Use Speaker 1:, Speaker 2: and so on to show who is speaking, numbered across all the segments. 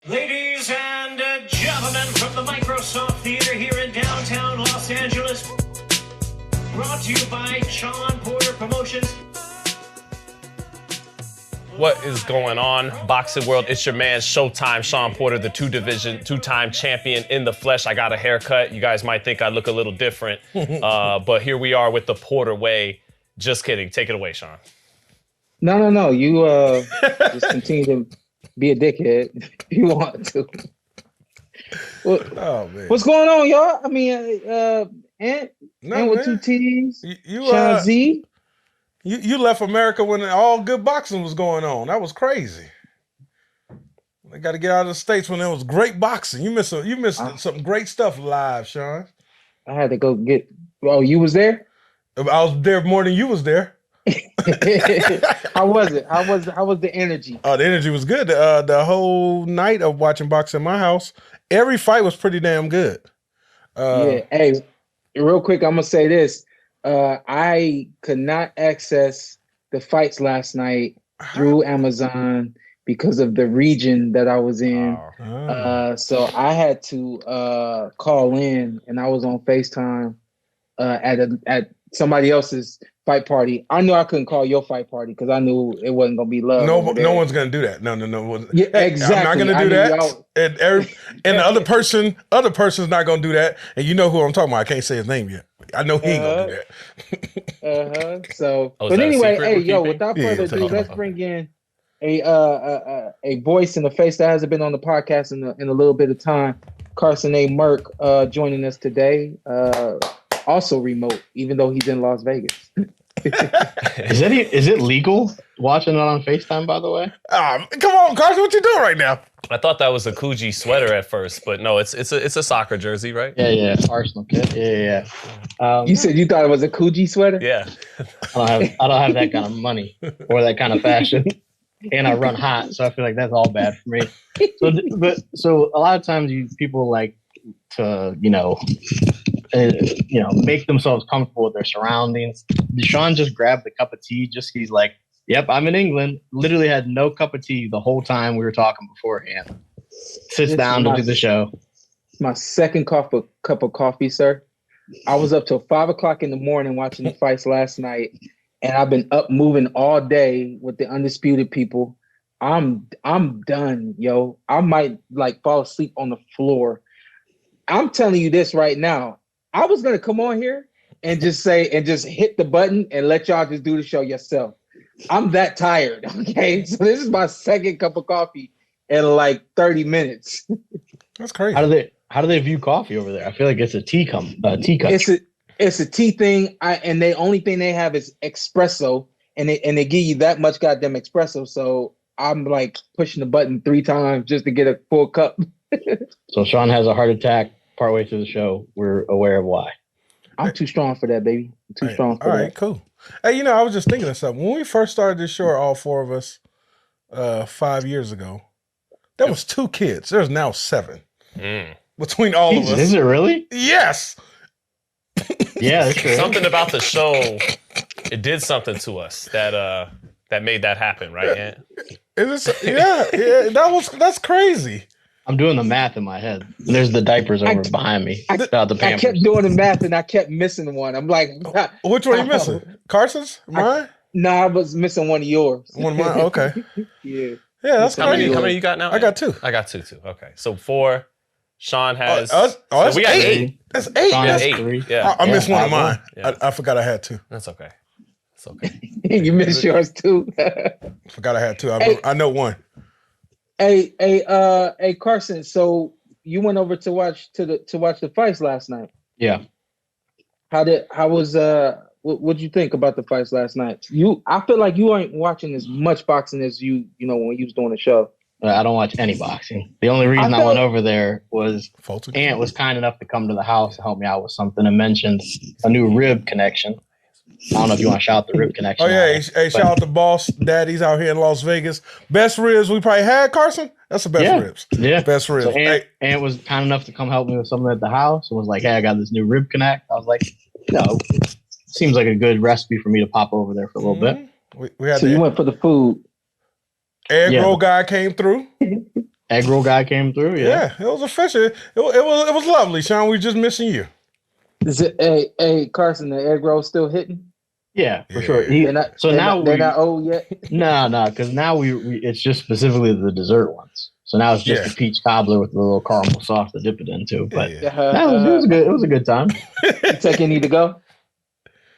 Speaker 1: Ladies and gentlemen, from the Microsoft Theater here in downtown Los Angeles, brought to you by Shawn Porter Promotions.
Speaker 2: What is going on, boxing world? It's your man, Showtime Shawn Porter, the two-time champion in the flesh. I got a haircut. You guys might think I look a little different, but here we are with the PorterWay. Just kidding. Take it away, Shawn.
Speaker 3: No. You just continue to be a dickhead if you want to. What's going on, y'all? I mean, Ant with two T's. Shawn Z.
Speaker 4: You left America when all good boxing was going on. That was crazy. I got to get out of the States when there was great boxing. You missed some great stuff live, Shawn.
Speaker 3: I had to go get. Oh, you was there?
Speaker 4: I was there more than you was there.
Speaker 3: How was it? How was the energy?
Speaker 4: Oh, the energy was good. The whole night of watching boxing in my house, every fight was pretty damn good.
Speaker 3: Yeah. Hey, real quick, I'm gonna say this. I could not access the fights last night through Amazon because of the region that I was in. So I had to call in, and I was on FaceTime at somebody else's fight party. I knew I couldn't call your fight party because I knew it wasn't gonna be love.
Speaker 4: No one's gonna do that. No.
Speaker 3: Yeah, exactly.
Speaker 4: I'm not gonna do that. And the other person's not gonna do that. And you know who I'm talking about. I can't say his name yet. I know he ain't gonna do that.
Speaker 3: So, but anyway, hey, yo, without further ado, let's bring in a voice and a face that hasn't been on the podcast in a little bit of time. Carson Merk joining us today. Also remote, even though he's in Las Vegas.
Speaker 5: Is it legal watching it on FaceTime, by the way?
Speaker 4: Come on, Carson, what you doing right now?
Speaker 2: I thought that was a Coogee sweater at first, but no, it's a soccer jersey, right?
Speaker 5: Yeah, Arsenal kid. Yeah.
Speaker 3: You said you thought it was a Coogee sweater?
Speaker 2: Yeah.
Speaker 5: I don't have that kind of money or that kind of fashion, and I run hot, so I feel like that's all bad for me. So a lot of times people like to make themselves comfortable with their surroundings. Shawn just grabbed a cup of tea. He's like, "Yep, I'm in England." Literally had no cup of tea the whole time we were talking beforehand. Sits down to do the show.
Speaker 3: My second cup of coffee, sir. I was up till 5 o'clock in the morning watching the fights last night, and I've been up moving all day with the Undisputed people. I'm done, yo. I might fall asleep on the floor. I'm telling you this right now. I was gonna come on here and just hit the button and let y'all just do the show yourself. I'm that tired. Okay, so this is my second cup of coffee in 30 minutes.
Speaker 4: That's crazy.
Speaker 5: How do they view coffee over there? I feel like it's a tea cup.
Speaker 3: It's a tea thing. And the only thing they have is espresso, and they give you that much goddamn espresso. So I'm pushing the button 3 times just to get a full cup.
Speaker 5: So Shawn has a heart attack partway through the show. We're aware of why.
Speaker 3: I'm too strong for that, baby. I'm too strong for that. All right,
Speaker 4: cool. Hey, I was just thinking of something. When we first started this show, all 4 of us, 5 years ago, there was 2 kids. There's now 7 between all of us.
Speaker 5: Is it really?
Speaker 4: Yes.
Speaker 5: Yeah, that's true.
Speaker 2: Something about the show, it did something to us that made that happen, right, Ant?
Speaker 4: That's crazy.
Speaker 5: I'm doing the math in my head. There's the diapers over behind me.
Speaker 3: I kept doing the math and I kept missing one. I'm like,
Speaker 4: which one are you missing? Carson's? Mine?
Speaker 3: No, I was missing one of yours.
Speaker 4: One of mine? Okay.
Speaker 3: Yeah.
Speaker 4: Yeah, that's crazy.
Speaker 2: How many you got now?
Speaker 4: I got 2.
Speaker 2: I got 2 too. Okay. So 4. Shawn has.
Speaker 4: That's
Speaker 2: we got
Speaker 4: 8. That's 8.
Speaker 5: Shawn
Speaker 4: That's
Speaker 5: has 3.
Speaker 2: Yeah.
Speaker 4: I missed one of mine.
Speaker 2: Yeah.
Speaker 4: I forgot I had 2.
Speaker 2: That's okay. It's okay.
Speaker 3: You missed yours too.
Speaker 4: Forgot I had 2. I know one.
Speaker 3: Hey, Carson. So you went over to watch the fights last night.
Speaker 5: Yeah.
Speaker 3: What'd you think about the fights last night? I feel like you ain't watching as much boxing as you when you was doing the show.
Speaker 5: I don't watch any boxing. The only reason I went over there was
Speaker 4: Fulton
Speaker 5: Ant was kind enough to come to the house to help me out with something and mentioned a new rib connection. I don't know if you want to shout out the rib connection.
Speaker 4: Oh, yeah. Hey, shout out to Boss Daddy's out here in Las Vegas. Best ribs we probably had, Carson? That's the best ribs.
Speaker 5: Yeah.
Speaker 4: Best ribs.
Speaker 5: So Ant was kind enough to come help me with something at the house and was like, hey, I got this new rib connect. I was like, seems like a good recipe for me to pop over there for a little bit.
Speaker 3: We had you went for the food.
Speaker 4: Egg roll guy came through.
Speaker 5: egg roll guy came through.
Speaker 4: Yeah, it was official. It was lovely, Shawn. We just missing you.
Speaker 3: Is it? Hey, Carson, the egg roll still hitting?
Speaker 5: Yeah, for
Speaker 4: Yeah.
Speaker 5: sure.
Speaker 3: They're not old yet.
Speaker 5: No, because now we it's just specifically the dessert ones. So now it's just a peach cobbler with a little caramel sauce to dip it into. But it was good. It was a good time.
Speaker 3: You take any to go?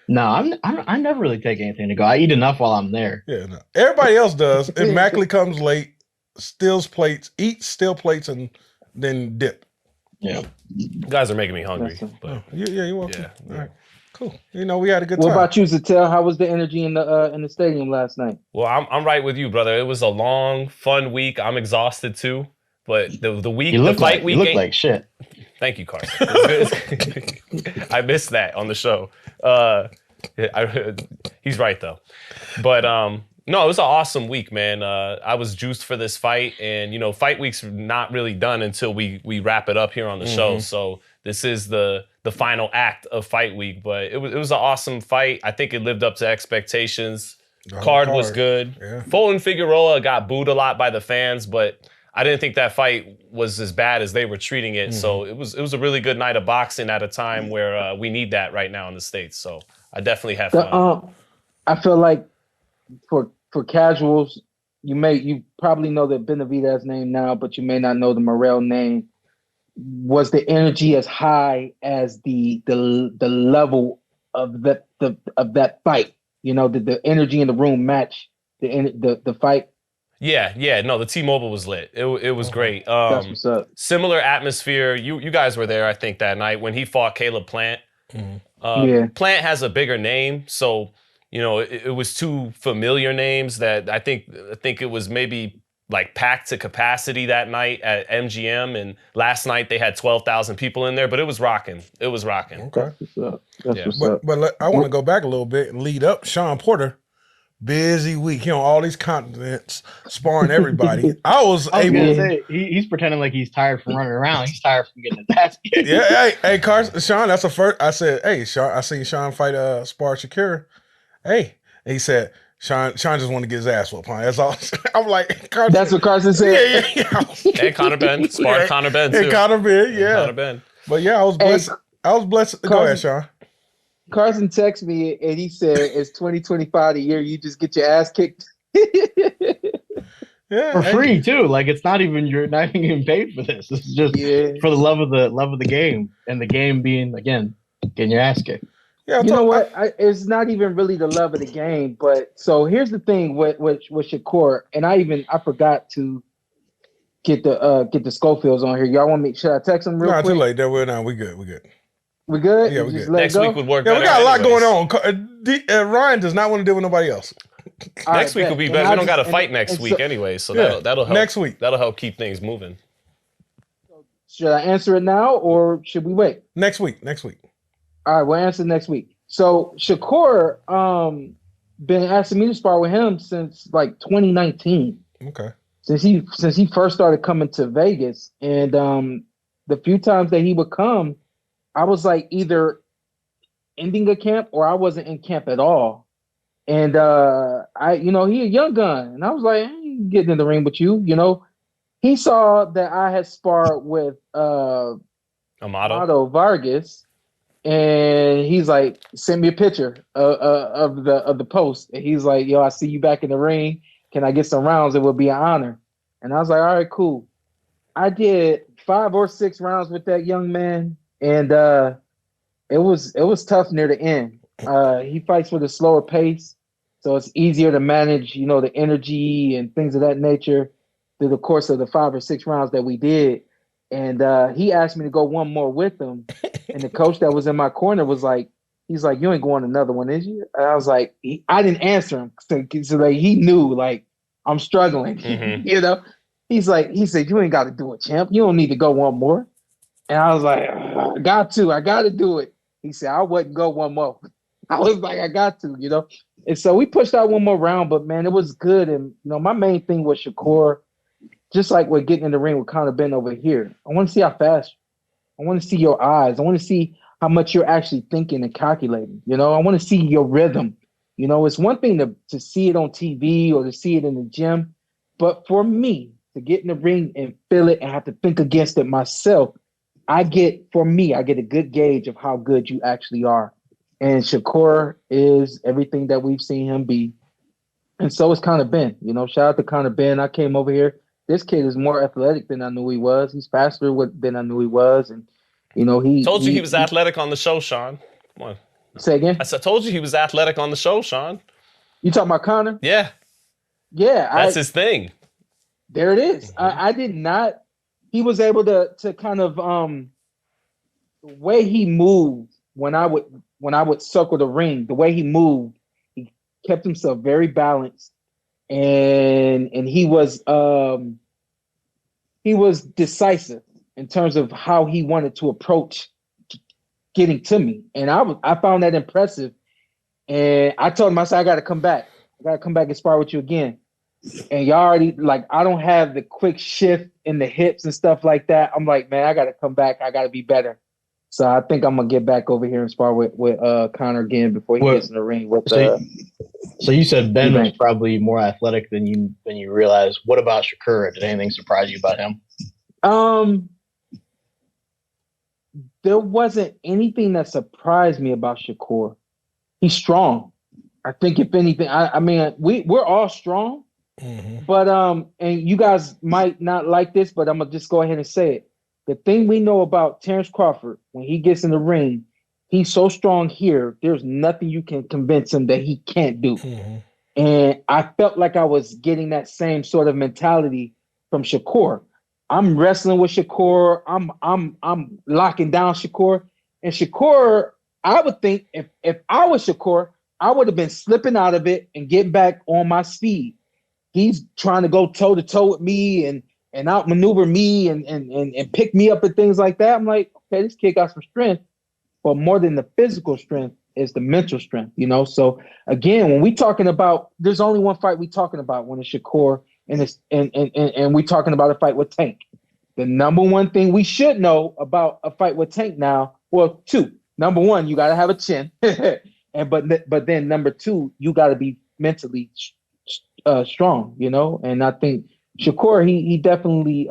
Speaker 5: No, I never really take anything to go. I eat enough while I'm there.
Speaker 4: Yeah, no. Everybody else does. Immaculate comes late, steals plates, eats, steal plates, and then dip.
Speaker 5: Yeah.
Speaker 2: You guys are making me hungry. But
Speaker 4: You're welcome.
Speaker 2: Yeah.
Speaker 4: All right. Cool. We had a good time.
Speaker 3: What about you, Zatel? How was the energy in the stadium last night?
Speaker 2: Well, I'm right with you, brother. It was a long, fun week. I'm exhausted too. But the week, the fight week,
Speaker 5: you look like shit.
Speaker 2: Thank you, Carson. I missed that on the show. He's right though. But no, it was an awesome week, man. I was juiced for this fight, and fight week's not really done until we wrap it up here on the show. So this is the final act of fight week. But it was an awesome fight. I think it lived up to expectations. Card was good.
Speaker 4: Yeah.
Speaker 2: Fulton Figueroa got booed a lot by the fans, but I didn't think that fight was as bad as they were treating it. So it was a really good night of boxing at a time where we need that right now in the States. So I definitely had fun.
Speaker 3: I feel like for casuals, you probably know the Benavidez name now, but you may not know the Morrell name. Was the energy as high as the level of that fight? Did the energy in the room match the fight?
Speaker 2: Yeah. No, the T-Mobile was lit. It was great.
Speaker 3: That's what's up.
Speaker 2: Similar atmosphere. You guys were there, I think, that night when he fought Caleb Plant. Plant has a bigger name, so it was two familiar names that I think it was maybe like packed to capacity that night at MGM, and last night they had 12,000 people in there, but it was rocking. It was rocking.
Speaker 4: Okay.
Speaker 3: That's what's up.
Speaker 4: But I want to go back a little bit and lead up. Shawn Porter, busy week. He on all these continents, sparring everybody. I was able
Speaker 5: to say, he's pretending like he's tired from running around. He's tired from getting his ass kicked.
Speaker 4: Yeah, hey, Carson, Shawn, that's the first. I said, hey, Shawn, I seen Shawn fight spar Shakur. Hey, and he said, Shawn just wanted to get his ass whooped. Huh? That's all. I'm like, Carson.
Speaker 3: That's what Carson said.
Speaker 4: Yeah.
Speaker 2: And Conor Benn, sparred Conor Benn too.
Speaker 4: And Conor Benn, yeah.
Speaker 2: Conor Benn.
Speaker 4: But yeah, I was blessed. I was blessed. Go ahead, Shawn.
Speaker 3: Carson texted me and he said, "It's 2025 the year you just get your ass kicked."
Speaker 4: Yeah,
Speaker 5: for free too. Like you're not even getting paid for this. This is just for the love of the game, and the game being again getting your ass kicked.
Speaker 3: Yeah, you know what? It's not even really the love of the game, but so here's the thing with Shakur, and I forgot to get the Schofields on here. Y'all want me? Should I text them real quick?
Speaker 4: Too late. We good.
Speaker 3: We good?
Speaker 4: Yeah, we good.
Speaker 2: Next week would work.
Speaker 4: Yeah,
Speaker 2: better
Speaker 4: we got a lot
Speaker 2: anyways.
Speaker 4: going on. Ryan does not want to deal with nobody else.
Speaker 2: Next week will be better. We don't got to fight next week anyway, so that'll help.
Speaker 4: Next week
Speaker 2: that'll help keep things moving.
Speaker 3: Should I answer it now or should we wait?
Speaker 4: Next week.
Speaker 3: All right, we'll answer next week. So Shakur, been asking me to spar with him since like 2019.
Speaker 4: Okay.
Speaker 3: Since he first started coming to Vegas, and the few times that he would come, I was like either ending a camp or I wasn't in camp at all. And he a young gun, and I was like, I ain't getting in the ring with you. He saw that I had sparred with Amado Vargas. And he's like, send me a picture of the post. And he's like, yo, I see you back in the ring. Can I get some rounds? It would be an honor. And I was like, all right, cool. I did 5 or 6 rounds with that young man. And it was tough near the end. He fights with a slower pace. So it's easier to manage, the energy and things of that nature through the course of the 5 or 6 rounds that we did. And he asked me to go one more with him. And the coach that was in my corner was like, he's like, you ain't going another one, is you? And I was like, I didn't answer him. So like, he knew, like, I'm struggling, He said, you ain't got to do it, champ. You don't need to go one more. And I was like, I got to do it. He said, I wouldn't go one more. I was like, I got to, And so we pushed out one more round, but man, it was good. And, my main thing was Shakur. Just like we're getting in the ring with Conor Benn over here. I want to see how fast. I want to see your eyes. I want to see how much you're actually thinking and calculating. I want to see your rhythm. It's one thing to see it on TV or to see it in the gym. But for me, to get in the ring and feel it and have to think against it myself, I get a good gauge of how good you actually are. And Shakur is everything that we've seen him be. And so is Conor Benn. You know, shout out to Conor Benn. I came over here. This kid is more athletic than I knew he was. He's faster than I knew he was. And, you know, he
Speaker 2: told you he was athletic on the show, Shawn. Come on.
Speaker 3: Say again?
Speaker 2: I told you he was athletic on the show, Shawn.
Speaker 3: You talking about Conor?
Speaker 2: Yeah.
Speaker 3: Yeah.
Speaker 2: That's his thing.
Speaker 3: There it is. I did not. He was able to kind of the way he moved when I would circle the ring, the way he moved, he kept himself very balanced, and he was decisive in terms of how he wanted to approach getting to me, and I found that impressive. And I told him, I said, I got to come back. I got to come back and spar with you again. And y'all already, like, I don't have the quick shift in the hips and stuff like that. I'm like, man, I got to come back. I got to be better. So I think I'm going to get back over here and spar with Conor again before he gets in the ring.
Speaker 5: So you said Benn was probably more athletic than you realized. What about Shakur? Did anything surprise you about him?
Speaker 3: There wasn't anything that surprised me about Shakur. He's strong. I think if anything, I mean, we're all strong. Mm-hmm. But and you guys might not like this, but I'm gonna just go ahead and say it. The thing we know about Terrence Crawford, when he gets in the ring, he's so strong here. There's nothing you can convince him that he can't do. Mm-hmm. And I felt like I was getting that same sort of mentality from Shakur. I'm wrestling with Shakur. I'm locking down Shakur. And Shakur, I would think if I was Shakur, I would have been slipping out of it and getting back on my speed. He's trying to go toe to toe with me and outmaneuver me and pick me up and things like that. I'm like, okay, this kid got some strength, but more than the physical strength is the mental strength, you know? So again, when we talking about, there's only one fight we talking about when it's Shakur and we talking about a fight with Tank. The number one thing we should know about a fight with Tank now, well, two. Number one, you got to have a chin. But then number two, you got to be mentally strong, you know? And I think Shakur, he definitely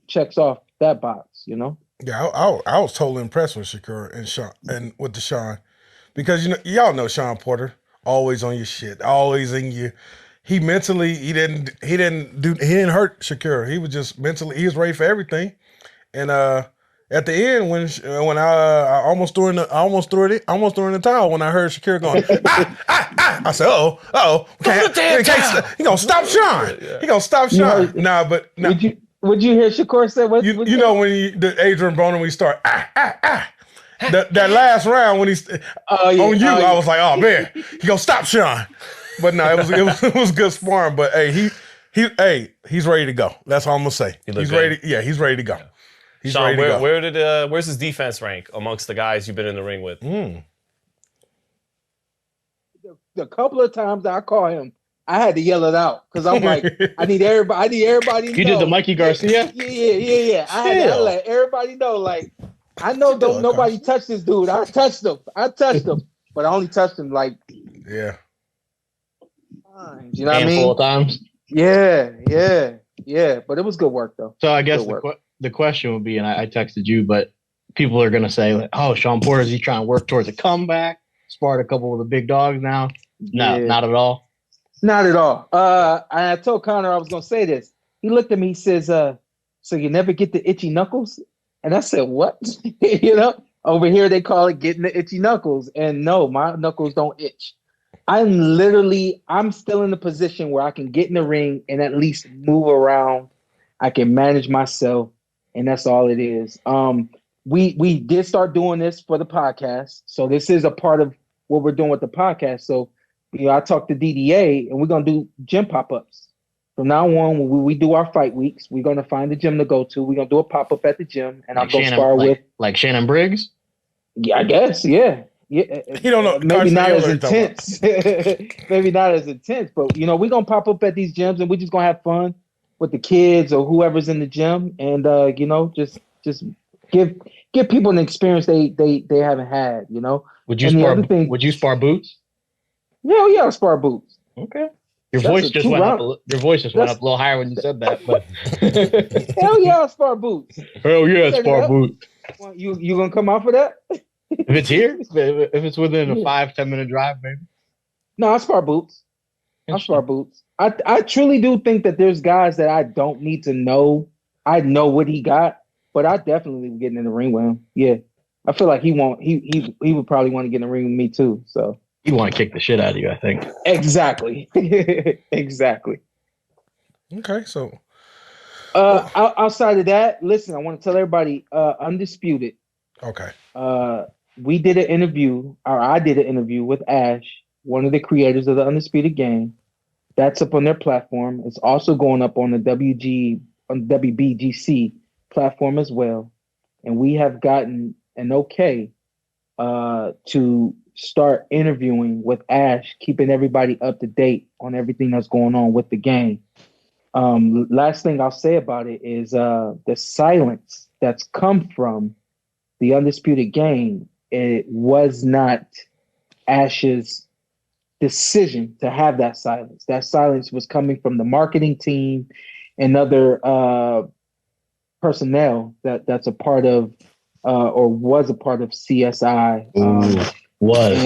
Speaker 3: checks off that box, you know?
Speaker 4: Yeah, I was totally impressed with Shakur and Shawn and with the Shawn, because y'all know Shawn Porter, always on your shit, always in you. He mentally, he didn't hurt Shakur. He was just mentally, he was ready for everything. And at the end, when I almost threw in the towel when I heard Shakur going, I said, uh-oh, he gonna stop Shawn. He gonna stop Shawn.
Speaker 3: Would you hear Shakur say what?
Speaker 4: You know when the Adrian Broner, when we start that last round when he's I was like, oh man, he gonna stop Shawn. But no, it was good sparring. But hey, he's ready to go. That's all I'm gonna say. He's ready. Yeah, he's ready to go. He's
Speaker 2: Shawn,
Speaker 4: ready to go.
Speaker 2: Where's his defense rank amongst the guys you've been in the ring with?
Speaker 3: The couple of times I call him, I had to yell it out because I'm like, I need everybody to know.
Speaker 5: You did the Mikey Garcia?
Speaker 3: Yeah. I had to let everybody know, like, I know don't nobody touch this dude. I touched him, but I only touched him like
Speaker 4: times.
Speaker 3: You know what I mean?
Speaker 5: Handful of times.
Speaker 3: Yeah. But it was good work though.
Speaker 5: So I guess the question would be, and I texted you, but people are gonna say, like, oh, Shawn Porter, is he trying to work towards a comeback? Sparred a couple of the big dogs now. No, not at all.
Speaker 3: Not at all. I told Conor I was gonna say this. He looked at me, he says, so you never get the itchy knuckles? And I said, what? You know, over here they call it getting the itchy knuckles. And no, my knuckles don't itch. I'm still in the position where I can get in the ring and at least move around. I can manage myself, and that's all it is. We did start doing this for the podcast. So this is a part of what we're doing with the podcast. So, I talked to DDA, and we're going to do gym pop-ups. From now on, when we do our fight weeks, we're going to find a gym to go to. We're going to do a pop-up at the gym, and I'll go spar with.
Speaker 5: Like Shannon Briggs?
Speaker 3: Yeah, I guess, yeah. Yeah,
Speaker 4: you don't know.
Speaker 3: Maybe not as intense. Maybe not as intense, but we're gonna pop up at these gyms and we're just gonna have fun with the kids or whoever's in the gym, and just give people an experience they haven't had.
Speaker 5: Would you spar? Would you spar boots?
Speaker 3: Yeah, I'll spar boots.
Speaker 5: Okay. Your
Speaker 3: That's
Speaker 5: voice
Speaker 3: a
Speaker 5: just
Speaker 3: two
Speaker 5: went up.
Speaker 3: round-
Speaker 5: Your voice just went up a little higher when you said that. But
Speaker 3: Hell yeah, I'll spar boots.
Speaker 5: hell yeah,
Speaker 3: Set it
Speaker 5: spar
Speaker 3: up.
Speaker 5: boot.
Speaker 3: Well, you gonna come out for that?
Speaker 5: If it's here, if it's within a 5-10 minute drive, maybe.
Speaker 3: No, I spar boots. I truly do think that there's guys that I don't need to know. I know what he got, but I definitely would get in the ring with him. Yeah. I feel like he would probably want to get in the ring with me too. So
Speaker 5: You want to kick the shit out of you, I think.
Speaker 3: exactly. Exactly.
Speaker 4: Okay, so
Speaker 3: Outside of that, listen, I want to tell everybody, Undisputed.
Speaker 4: okay.
Speaker 3: We did an interview, or I did an interview with Ash, one of the creators of the Undisputed game. That's up on their platform. It's also going up on the WBGC platform as well. And we have gotten an okay to start interviewing with Ash, keeping everybody up to date on everything that's going on with the game. Last thing I'll say about it is the silence that's come from the Undisputed game. It was not Ash's decision to have that silence. That silence was coming from the marketing team and other personnel that's a part of or was a part of CSI. That was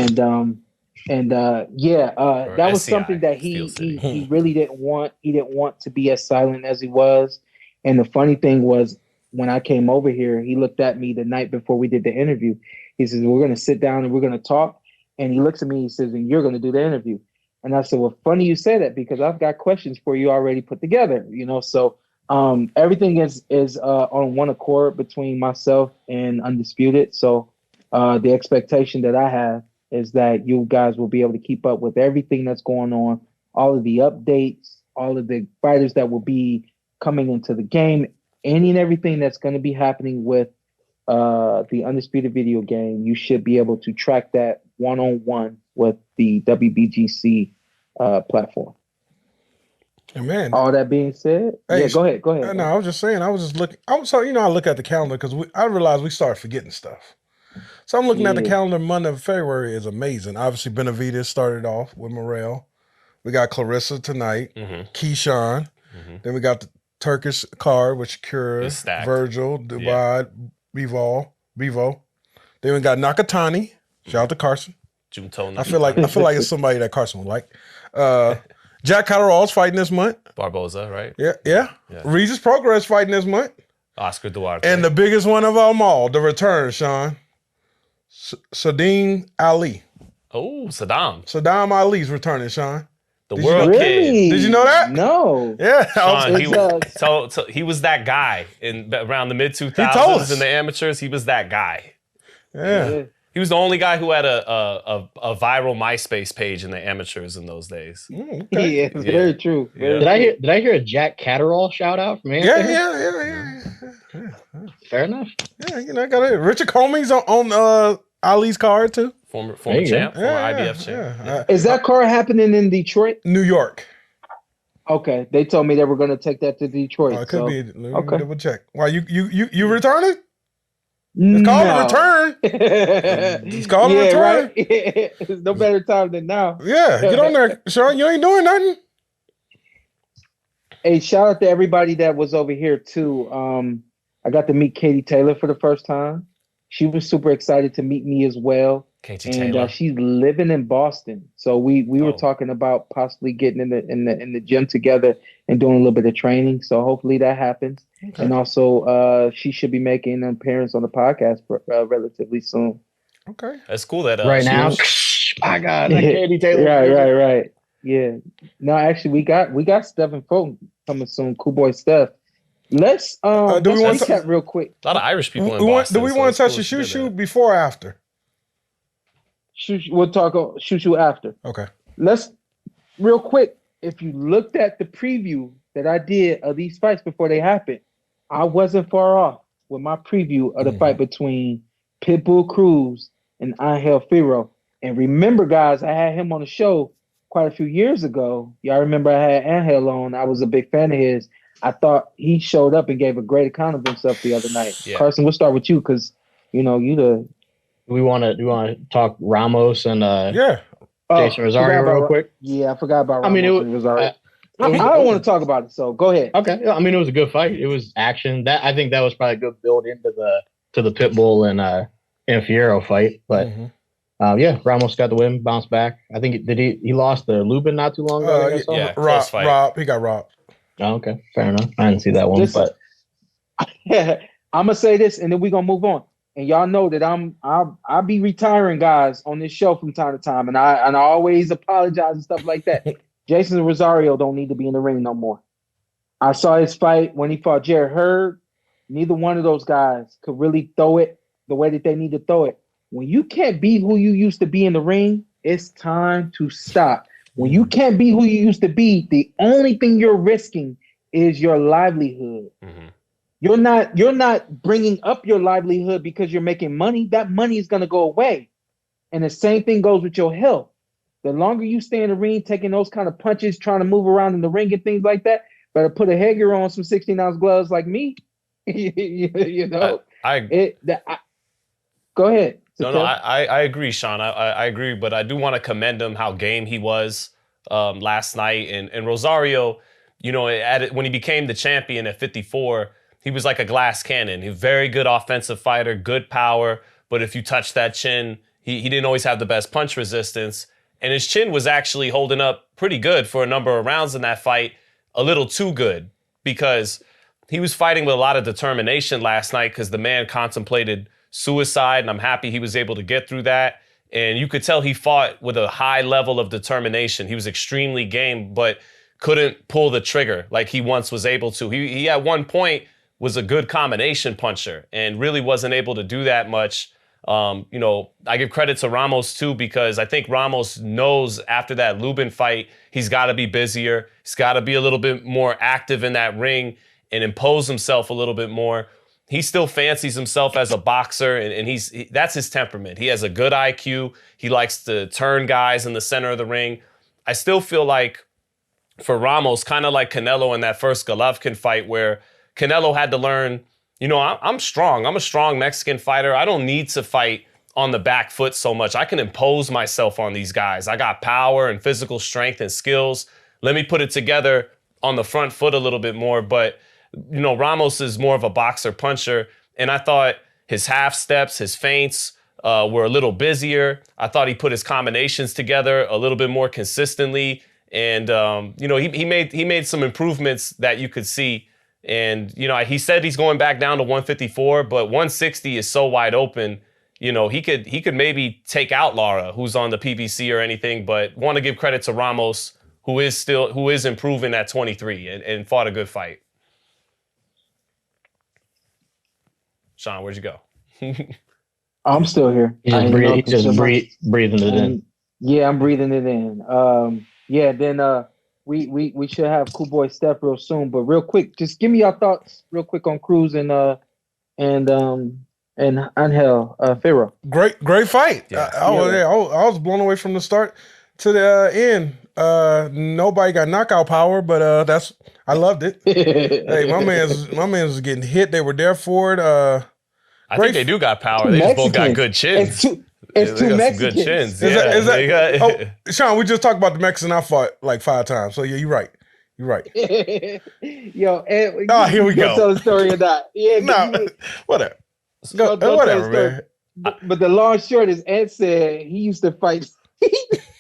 Speaker 2: SCI,
Speaker 3: something that he really didn't want. He didn't want to be as silent as he was. And the funny thing was, when I came over here, he looked at me the night before we did the interview. He says, "We're going to sit down and we're going to talk." And he looks at me, he says, "And you're going to do the interview." And I said, "Well, funny you say that, because I've got questions for you already put together, you know?" So everything is on one accord between myself and Undisputed. So the expectation that I have is that you guys will be able to keep up with everything that's going on, all of the updates, all of the fighters that will be coming into the game, any and everything that's going to be happening with the Undisputed video game. You should be able to track that one-on-one with the WBGC platform.
Speaker 4: Hey, man.
Speaker 3: All that being said,
Speaker 4: Hey,
Speaker 3: go ahead.
Speaker 4: No, I was just saying. I was just looking. I look at the calendar because I realized we started forgetting stuff. So I'm looking at the calendar. Month of February is amazing. Obviously, Benavidez started off with Morrell. We got Clarissa tonight. Keyshawn. Then we got the Turkish card with Shakur, Virgil, Dubai, Bevo. Then we got Nakatani. Shout out to Carson. I feel like it's somebody that Carson would like. Jack Catterall's fighting this month.
Speaker 2: Barboza, right?
Speaker 4: Yeah. Regis Progress fighting this month.
Speaker 2: Oscar Duarte.
Speaker 4: And the biggest one of them all, the return, Shawn. Saddam Ali.
Speaker 2: Oh, Saddam.
Speaker 4: Saddam Ali's returning, Shawn.
Speaker 2: The world kid.
Speaker 4: Did you know that?
Speaker 3: No.
Speaker 4: Yeah.
Speaker 2: Shawn, he was that guy around the mid-2000s in the amateurs. He was that guy.
Speaker 4: Yeah.
Speaker 2: He was the only guy who had a viral MySpace page in the amateurs in those days.
Speaker 3: Okay. Yeah, very true.
Speaker 5: Did I hear a Jack Catterall shout out from Anthony?
Speaker 4: Yeah.
Speaker 5: Fair enough.
Speaker 4: Yeah, got it. Richard Comey's on Ali's card too.
Speaker 2: Former champ, former IBF champ.
Speaker 3: Yeah. Is that card happening in Detroit?
Speaker 4: New York.
Speaker 3: Okay, they told me they were going to take that to Detroit.
Speaker 4: It could be. Let me double check. Why you returning?
Speaker 3: It's
Speaker 4: called a return. It's called a return.
Speaker 3: Right? There's no better time than now.
Speaker 4: Yeah, get on there, Shawn. You ain't doing nothing.
Speaker 3: Hey, shout out to everybody that was over here too. I got to meet Katie Taylor for the first time. She was super excited to meet me as well.
Speaker 2: Katie Taylor.
Speaker 3: She's living in Boston, so we were talking about possibly getting in the gym together and doing a little bit of training. So hopefully that happens. Okay. And also, she should be making an appearance on the podcast relatively soon.
Speaker 4: Okay,
Speaker 2: that's cool. That
Speaker 5: right now, my God, Katie Taylor.
Speaker 3: Right. Yeah. No, actually, we got Steph and Fulton coming soon. Cool boy Steph. Let's recap real quick.
Speaker 2: A lot of Irish people in Boston.
Speaker 4: Do we want to touch the shoot before or after?
Speaker 3: We'll talk shoot after.
Speaker 4: Okay.
Speaker 3: Let's real quick. If you looked at the preview that I did of these fights before they happened, I wasn't far off with my preview of the fight between Pitbull Cruz and Angel Fierro. And remember, guys, I had him on the show quite a few years ago. Y'all remember I had Angel on. I was a big fan of his. I thought he showed up and gave a great account of himself the other night. Yeah. Carson, we'll start with you because you the.
Speaker 5: We want to talk Ramos and Jeison Rosario real quick.
Speaker 3: Yeah, I forgot about Ramos.
Speaker 5: I mean,
Speaker 3: Rosario. I don't want to talk about it, so go ahead.
Speaker 5: Okay. I mean, it was a good fight. It was action. I think that was probably a good build into the Pitbull and Fierro fight. But Ramos got the win, bounced back. I think he lost to Lubin not too long ago.
Speaker 4: Rob. He got robbed.
Speaker 5: Oh, okay, fair enough. I didn't see that one, but
Speaker 3: I'm gonna say this, and then we're gonna move on. And y'all know that I'll be retiring guys on this show from time to time, and I always apologize and stuff like that. Jeison Rosario don't need to be in the ring no more. I saw his fight when he fought Jared Hurd. Neither one of those guys could really throw it the way that they need to throw it. When you can't be who you used to be in the ring, it's time to stop. When you can't be who you used to be, the only thing you're risking is your livelihood. Mm-hmm. You're not bringing up your livelihood because you're making money. That money is going to go away. And the same thing goes with your health. The longer you stay in the ring, taking those kind of punches, trying to move around in the ring and things like that, better put a headgear on, some 16-ounce gloves like me. You know, go ahead.
Speaker 2: No, I agree, Shawn. I agree, but I do want to commend him how game he was last night. And Rosario, you know, when he became the champion at 54, he was like a glass cannon. He's a very good offensive fighter, good power. But if you touch that chin, he didn't always have the best punch resistance. And his chin was actually holding up pretty good for a number of rounds in that fight, a little too good, because he was fighting with a lot of determination last night because the man contemplated suicide, and I'm happy he was able to get through that. And you could tell he fought with a high level of determination. He was extremely game, but couldn't pull the trigger like he once was able to. He at one point was a good combination puncher and really wasn't able to do that much. You know, I give credit to Ramos too, because I think Ramos knows after that Lubin fight, he's got to be busier. He's got to be a little bit more active in that ring and impose himself a little bit more. He still fancies himself as a boxer, and that's his temperament. He has a good IQ. He likes to turn guys in the center of the ring. I still feel like for Ramos, kind of like Canelo in that first Golovkin fight where Canelo had to learn, you know, I'm strong. I'm a strong Mexican fighter. I don't need to fight on the back foot so much. I can impose myself on these guys. I got power and physical strength and skills. Let me put it together on the front foot a little bit more. But, you know, Ramos is more of a boxer puncher. And I thought his half steps, his feints were a little busier. I thought he put his combinations together a little bit more consistently. And, you know, he made some improvements that you could see. And, you know, he said he's going back down to 154, but 160 is so wide open. You know, he could maybe take out Lara, who's on the PBC or anything, but want to give credit to Ramos, who is improving at 23 and fought a good fight. Shawn, where'd you go?
Speaker 3: I'm still here.
Speaker 5: Just breathing it in.
Speaker 3: Yeah, I'm breathing it in. Then we should have Cool Boy Steph real soon. But real quick, just give me your thoughts real quick on Cruz and Angel Fierro.
Speaker 4: Great fight.
Speaker 2: Yeah.
Speaker 4: I was blown away from the start to the end. Nobody got knockout power, but I loved it. Hey, my man's was getting hit. They were there for it.
Speaker 2: I think they do got power. They just both got good chins.
Speaker 3: It's two Mexicans.
Speaker 2: Good chins.
Speaker 4: Is that Shawn, we just talked about the Mexican I fought like 5 times. So yeah, you're right.
Speaker 3: Yo,
Speaker 4: here we go.
Speaker 3: Tell the story or not? Yeah,
Speaker 4: no, whatever. Whatever, man.
Speaker 3: But the long short is Ed said he used to fight.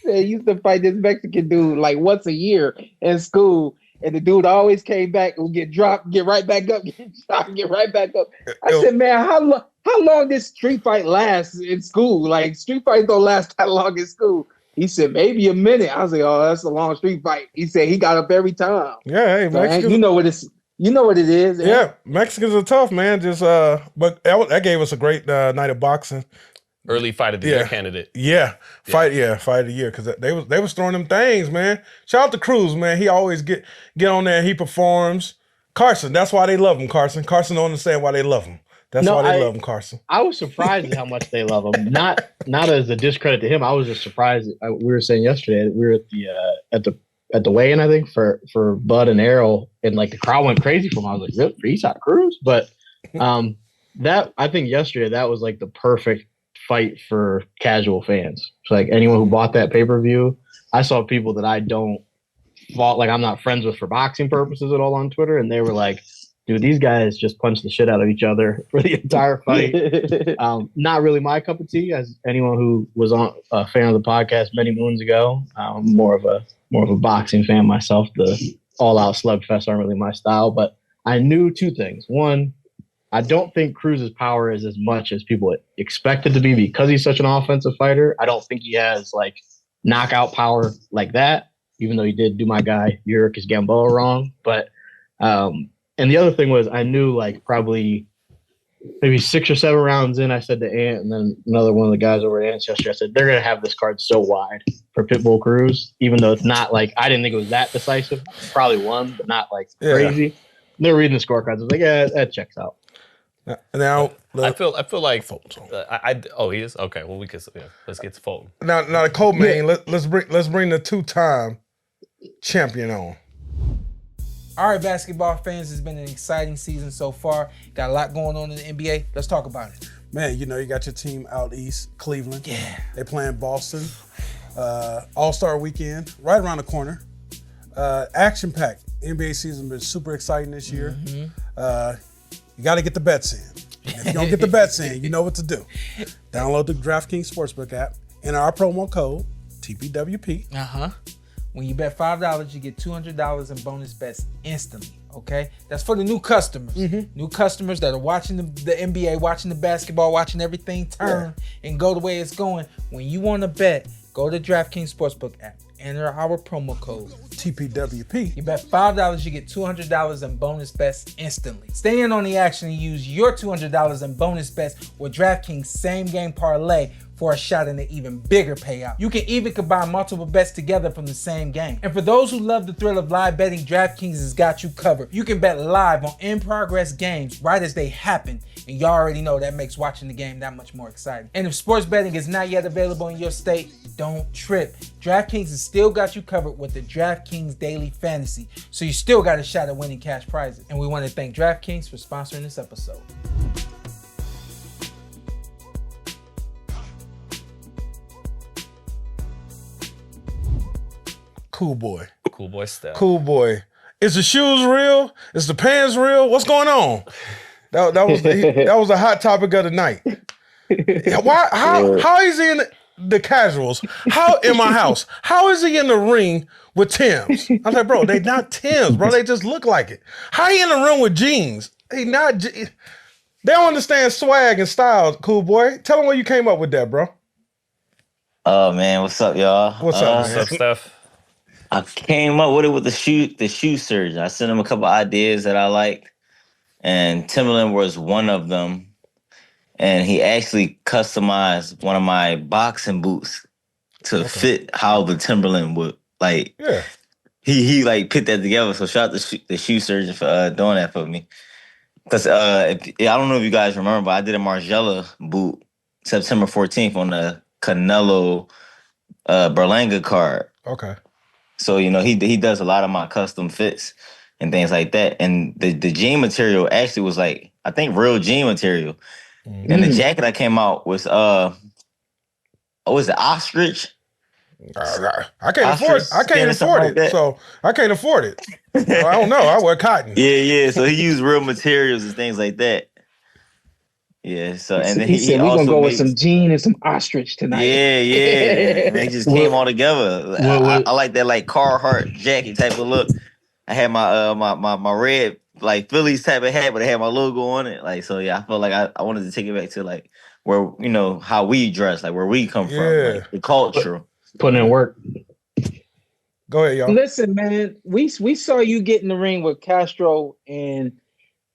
Speaker 3: He used to fight this Mexican dude like once a year in school, and the dude always came back and would get dropped, get right back up, get dropped, get right back up. I said, man, how long did street fight last in school? Like street fights don't last that long in school. He said maybe a minute. I was like, oh, that's a long street fight. He said he got up every time.
Speaker 4: Yeah, hey, Mexicans,
Speaker 3: you know what it is.
Speaker 4: Yeah, Mexicans are tough, man. Just but that gave us a great night of boxing.
Speaker 2: Early fight of the year candidate.
Speaker 4: Fight of the year, because they was throwing them things, man. Shout out to Cruz, man. He always get on there. He performs. Carson, that's why they love him. Carson don't understand why they love him. That's why they love him, Carson.
Speaker 5: I was surprised at how much they love him. Not as a discredit to him. I was just surprised. We were saying yesterday that we were at the weigh-in, I think, for Bud and Errol, and like the crowd went crazy for him. I was like, really? For Eastside Cruz? But that, I think yesterday that was like the perfect fight for casual fans. So like anyone who bought that pay-per-view, I saw people that I don't like I'm not friends with for boxing purposes at all on Twitter, and they were like, dude, these guys just punched the shit out of each other for the entire fight. Not really my cup of tea, as anyone who was a fan of the podcast many moons ago. More of a boxing fan myself. The all-out slugfests aren't really my style, but I knew two things. One, I don't think Cruz's power is as much as people expect it to be because he's such an offensive fighter. I don't think he has like knockout power like that, even though he did do my guy Yurikus Gamboa wrong. But and the other thing was I knew like probably maybe 6 or 7 rounds in, I said to Ant and then another one of the guys over at Ant's yesterday, I said, they're going to have this card so wide for Pitbull Cruz, even though it's not like, I didn't think it was that decisive. Probably won, but not like crazy. They're reading the scorecards. I was like, yeah, that checks out.
Speaker 4: Now,
Speaker 2: I feel like he is okay. Well, let's get to Fulton.
Speaker 4: Now the co-main. Let's bring the 2-time champion on.
Speaker 6: All right, basketball fans, it's been an exciting season so far. Got a lot going on in the NBA. Let's talk about it.
Speaker 7: Man, you got your team out east, Cleveland.
Speaker 6: Yeah.
Speaker 7: They playing Boston. All-Star weekend, right around the corner. Action-packed. NBA season been super exciting this year. Mm-hmm. You got to get the bets in. If you don't get the bets in, you know what to do. Download the DraftKings Sportsbook app. Enter our promo code, TPWP.
Speaker 6: Uh-huh. When you bet $5, you get $200 in bonus bets instantly, okay? That's for the new customers. Mm-hmm. New customers that are watching the NBA, watching the basketball, watching everything turn and go the way it's going. When you want to bet, go to DraftKings Sportsbook app. Enter our promo code
Speaker 7: TPWP.
Speaker 6: You bet $5, you get $200 in bonus bets instantly. Stay in on the action and use your $200 in bonus bets with DraftKings Same Game Parlay for a shot in an even bigger payout. You can even combine multiple bets together from the same game. And for those who love the thrill of live betting, DraftKings has got you covered. You can bet live on in-progress games right as they happen. And you already know that makes watching the game that much more exciting. And if sports betting is not yet available in your state, don't trip. DraftKings has still got you covered with the DraftKings Daily Fantasy. So you still got a shot at winning cash prizes. And we want to thank DraftKings for sponsoring this episode.
Speaker 4: Cool boy.
Speaker 2: Cool boy Steph.
Speaker 4: Cool boy. Is the shoes real? Is the pants real? What's going on? That was a hot topic of the night. How is he in the casuals? How in my house? How is he in the ring with Timbs? I was like, bro, they not Timbs, bro. They just look like it. How he in the room with jeans? They don't understand swag and style, cool boy. Tell them where you came up with that, bro.
Speaker 8: Oh man, what's up, y'all?
Speaker 4: What's up, man?
Speaker 2: What's up, Steph?
Speaker 8: I came up with it with the shoe surgeon. I sent him a couple ideas that I liked, and Timberland was one of them. And he actually customized one of my boxing boots to fit how the Timberland would like.
Speaker 4: Yeah.
Speaker 8: He like put that together. So shout out to the shoe surgeon for doing that for me. Because I don't know if you guys remember, but I did a Margiela boot September 14th on the Canelo Berlanga card.
Speaker 4: Okay.
Speaker 8: So, he does a lot of my custom fits and things like that. And the jean material actually was like, I think real jean material. Mm-hmm. And the jacket I came out was, was it ostrich?
Speaker 4: I can't afford it. I can't afford it. So I can't afford it. I don't know. I wear cotton.
Speaker 8: Yeah. So he used real materials and things like that. Yeah. So and then
Speaker 3: he said we're gonna go with some jean and some ostrich tonight.
Speaker 8: Yeah. They just came all together. I like that like Carhartt jacket type of look. I had my red like Phillies type of hat, but it had my logo on it. Like so, yeah. I felt like I wanted to take it back to like where how we dress, like where we come from, like, the culture.
Speaker 5: Putting in work.
Speaker 4: Go ahead, y'all.
Speaker 3: Listen, man, we saw you get in the ring with Castro, and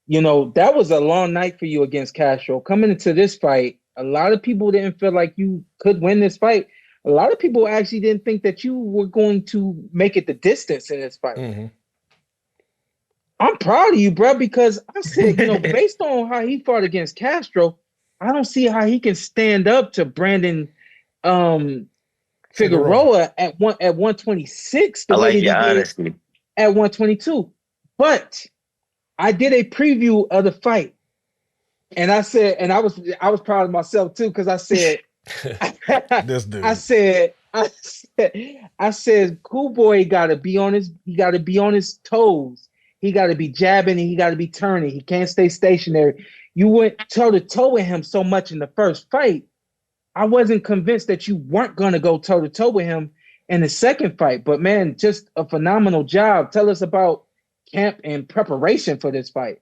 Speaker 3: that was a long night for you against Castro. Coming into this fight, a lot of people didn't feel like you could win this fight. A lot of people actually didn't think that you were going to make it the distance in this fight. Mm-hmm. I'm proud of you, bro, because I said, based on how he fought against Castro, I don't see how he can stand up to Brandon Figueroa at 126.
Speaker 8: I like your honesty.
Speaker 3: At 122. But I did a preview of the fight. And I said, and I was proud of myself too, because I said,
Speaker 4: This dude.
Speaker 3: I said, Cool Boy got to be on his toes. He got to be jabbing and he got to be turning. He can't stay stationary. You went toe to toe with him so much in the first fight. I wasn't convinced that you weren't going to go toe to toe with him in the second fight. But man, just a phenomenal job. Tell us about camp and preparation for this fight.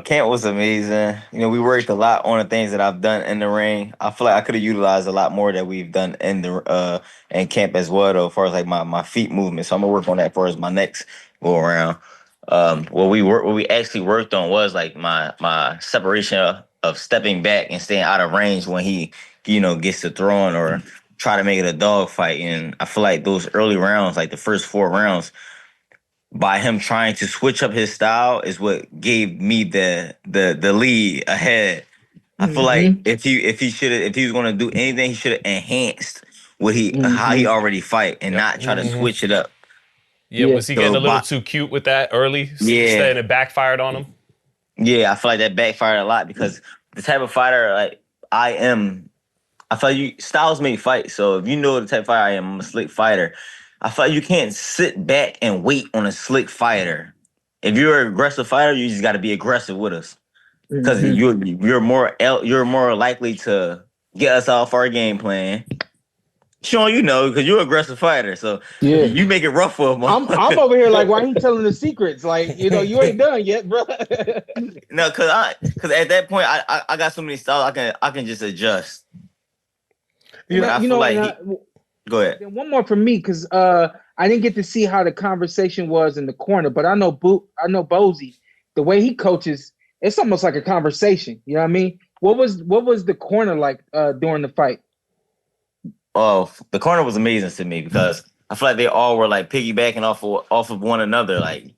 Speaker 8: Camp was amazing. We worked a lot on the things that I've done in the ring. I feel like I could have utilized a lot more that we've done in the in camp as well, though, as far as like my feet movement. So I'm gonna work on that as far as my next go around. What we actually worked on was like my separation of stepping back and staying out of range when he gets to throwing or try to make it a dog fight. And I feel like those early rounds, like the first 4 rounds, by him trying to switch up his style is what gave me the lead ahead. I feel like if he was going to do anything, he should have enhanced how he already fight and not try to switch it up.
Speaker 2: Yeah, was he getting a little too cute with that early?
Speaker 8: Yeah.
Speaker 2: And it backfired on him?
Speaker 8: Yeah, I feel like that backfired a lot because the type of fighter like I am, I feel like styles make fight. So if you know the type of fighter I am, I'm a slick fighter. I feel like you can't sit back and wait on a slick fighter. If you're an aggressive fighter, you just got to be aggressive with us because you're more likely to get us off our game plan. Shawn, because you're an aggressive fighter, so you make it rough for him.
Speaker 3: I'm over here like, why he telling the secrets? Like, you ain't done yet, bro.
Speaker 8: No, because at that point I got so many styles I can just adjust.
Speaker 3: Go ahead. Then one more from me because I didn't get to see how the conversation was in the corner, but I know Bozy, the way he coaches, it's almost like a conversation. You know what I mean? What was the corner like during the fight?
Speaker 8: Oh, the corner was amazing to me because I feel like they all were like piggybacking off of one another. Like,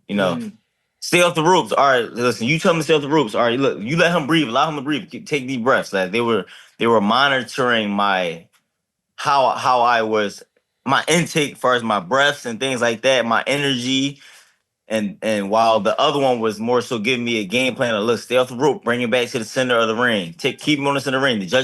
Speaker 8: stay off the ropes. All right, listen, you tell him to stay off the ropes. All right, look, you let him breathe, allow him to breathe, take deep breaths. Like they were monitoring my how I was, my intake as far as my breaths and things like that, my energy. And while the other one was more so giving me a game plan of, look, stay off the rope, bring it back to the center of the ring. Keep him on the center of the ring. The other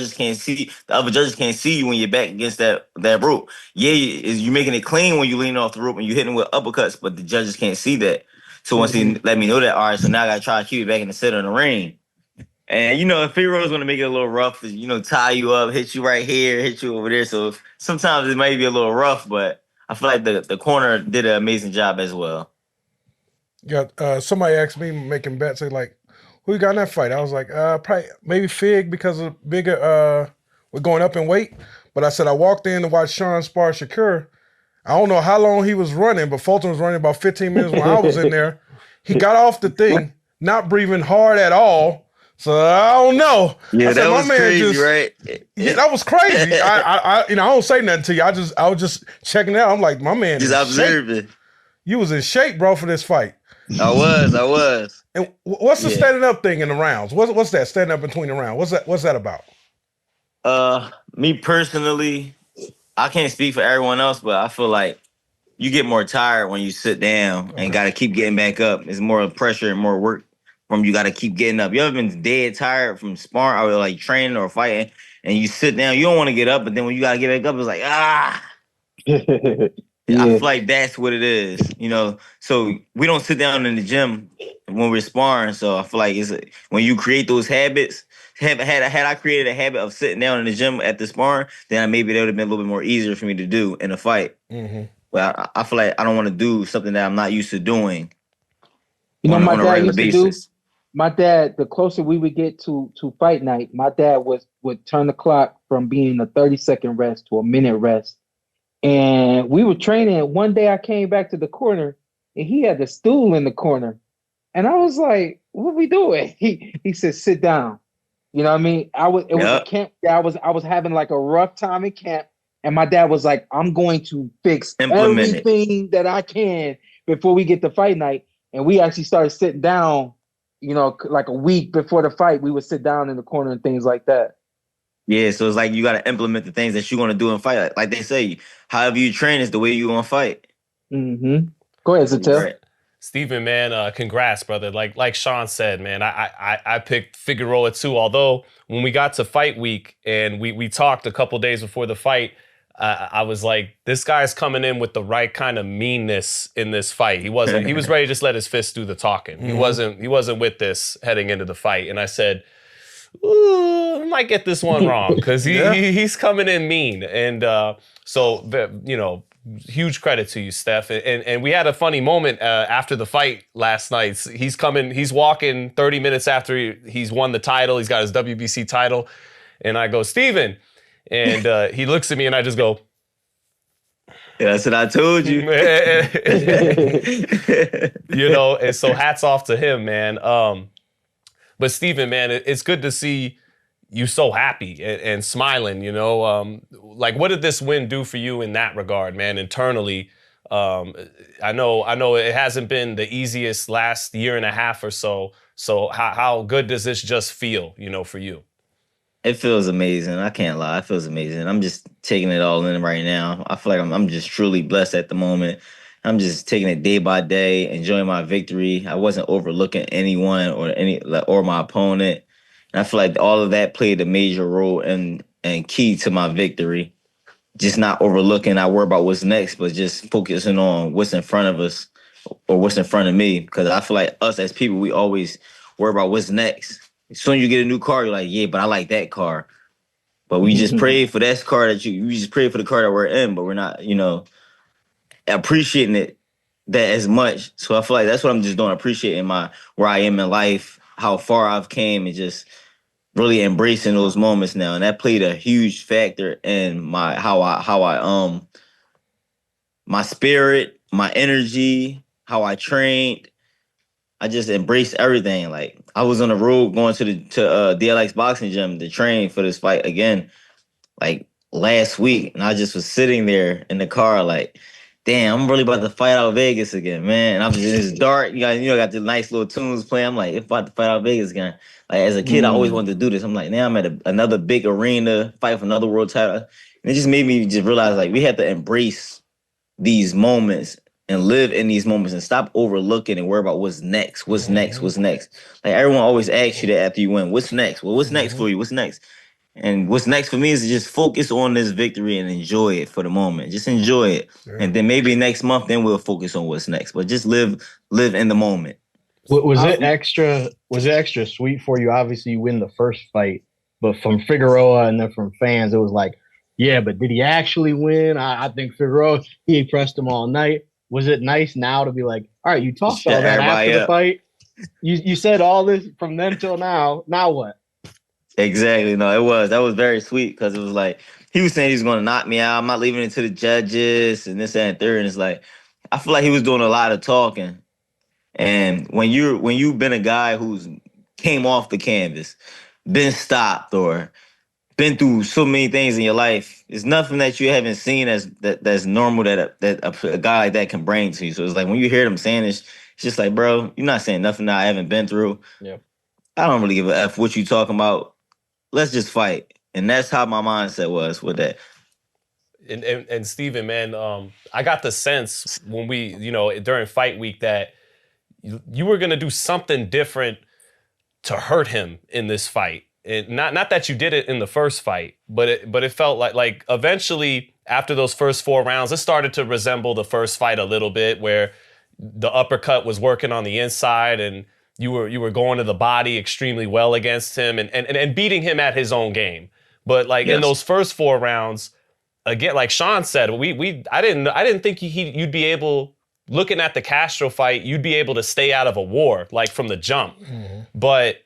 Speaker 8: judges can't see you when you're back against that rope. Yeah, you're making it clean when you lean off the rope and you're hitting with uppercuts, but the judges can't see that. So once he let me know that, all right, so now I got to try to keep it back in the center of the ring. And, if Fierro is going to make it a little rough, tie you up, hit you right here, hit you over there. So sometimes it might be a little rough, but I feel like the corner did an amazing job as well.
Speaker 4: Yeah, somebody asked me making bets, they like, who you got in that fight? I was like, probably maybe Fig because of bigger, we're going up in weight. But I said I walked in to watch Shawn spar Shakur. I don't know how long he was running, but Fulton was running about 15 minutes when I was in there. He got off the thing, not breathing hard at all. So I don't know.
Speaker 8: Yeah, that was crazy, right?
Speaker 4: Yeah, that was crazy. I don't say nothing to you. I was just checking it out. I'm like, my man,
Speaker 8: just observing.
Speaker 4: You was in shape, bro, for this fight.
Speaker 8: I was.
Speaker 4: And what's the standing up thing in the rounds? What's that standing up between the rounds? What's that about?
Speaker 8: Me personally, I can't speak for everyone else, but I feel like you get more tired when you sit down and got to keep getting back up. It's more pressure and more work from you got to keep getting up. You ever been dead tired from sparring or like training or fighting, and you sit down, you don't want to get up, but then when you got to get back up, it's like, I feel like that's what it is, So we don't sit down in the gym when we're sparring. So I feel like when you create those habits. Had I created a habit of sitting down in the gym at the sparring, then maybe that would have been a little bit more easier for me to do in a fight. Mm-hmm. But I feel like I don't want to do something that I'm not used to doing.
Speaker 3: My dad used to do. My dad, the closer we would get to fight night, my dad would turn the clock from being a 30-second rest to a minute rest. And we were training. One day I came back to the corner and he had the stool in the corner. And I was like, what are we doing? He said, sit down. You know what I mean? It was a camp. I was having like a rough time in camp. And my dad was like, I'm going to fix everything that I can before we get to fight night. And we actually started sitting down, like a week before the fight, we would sit down in the corner and things like that.
Speaker 8: Yeah, so it's like you got to implement the things that you're going to do in fight. Like they say, however you train is the way you're going to fight.
Speaker 3: Mm-hmm. Go ahead, Zatel.
Speaker 8: Right.
Speaker 2: Steven, man, congrats, brother. Like Shawn said, man, I picked Figueroa too. Although when we got to fight week and we talked a couple days before the fight, I was like, this guy's coming in with the right kind of meanness in this fight. He was ready to just let his fists do the talking.
Speaker 7: Mm-hmm.
Speaker 2: He wasn't with this heading into the fight. And I said, ooh, I might get this one wrong because he's coming in mean. And huge credit to you, Steph. And we had a funny moment after the fight last night. He's walking 30 minutes after he's won the title. He's got his WBC title. And I go, Steven. And he looks at me and I just go,
Speaker 8: yeah, that's what I told you.
Speaker 2: And so hats off to him, man. But Steven, man, it's good to see you so happy and smiling, what did this win do for you in that regard, man, internally? I know it hasn't been the easiest last year and a half or so. So how good does this just feel, for you?
Speaker 8: It feels amazing. I can't lie. It feels amazing. I'm just taking it all in right now. I feel like I'm just truly blessed at the moment. I'm just taking it day by day, enjoying my victory. I wasn't overlooking anyone or my opponent. And I feel like all of that played a major role and key to my victory. Just not overlooking, not worry about what's next, but just focusing on what's in front of us or what's in front of me. Because I feel like us as people, we always worry about what's next. As soon as you get a new car, you're like, yeah, but I like that car. But we just pray for that car we just pray for the car that we're in, but we're not, appreciating that as much. So I feel like that's what I'm just doing, appreciating where I am in life, how far I've came, and just really embracing those moments now. And that played a huge factor in my spirit, my energy, how I trained. I just embraced everything. Like I was on the road going to DLX boxing gym to train for this fight again, like last week, and I just was sitting there in the car, like, damn, I'm really about to fight out Vegas again, man. And I'm just it's dark. Got the nice little tunes playing. I'm like, if I about to fight out Vegas again. Like as a kid, I always wanted to do this. I'm like, now I'm at another big arena, fight for another world title, and it just made me just realize like we have to embrace these moments and live in these moments and stop overlooking and worry about what's next. What's next? Like everyone always asks you that after you win. What's next? Well, what's next for you? What's next? And what's next for me is to just focus on this victory and enjoy it for the moment. Just enjoy it. Yeah. And then maybe next month, then we'll focus on what's next. But just live in the moment.
Speaker 5: Was it extra sweet for you? Obviously, you win the first fight, but from Figueroa and then from fans, it was like, yeah, but did he actually win? I think Figueroa, he pressed him all night. Was it nice now to be like, all right, you talked all that after the fight. You said all this from then till now. Now what?
Speaker 8: Exactly. No, that was very sweet because it was like he was saying he's going to knock me out. I'm not leaving it to the judges and this and third. And it's like I feel like he was doing a lot of talking. And when you've been a guy who's came off the canvas, been stopped or been through so many things in your life, there's nothing that you haven't seen that's normal that a guy like that can bring to you. So it's like when you hear them saying this, it's just like, bro, you're not saying nothing that I haven't been through.
Speaker 5: Yep.
Speaker 8: I don't really give a F what you talking about. Let's just fight. And that's how my mindset was with that.
Speaker 2: And Steven, man, I got the sense when we, during fight week that you were going to do something different to hurt him in this fight. And not that you did it in the first fight, but it felt like eventually after those first 4 rounds, it started to resemble the first fight a little bit, where the uppercut was working on the inside and you were going to the body extremely well against him and beating him at his own game. But in those first 4 rounds, again, like Shawn said, I didn't think you'd be able, looking at the Castro fight, you'd be able to stay out of a war from the jump. Mm-hmm. But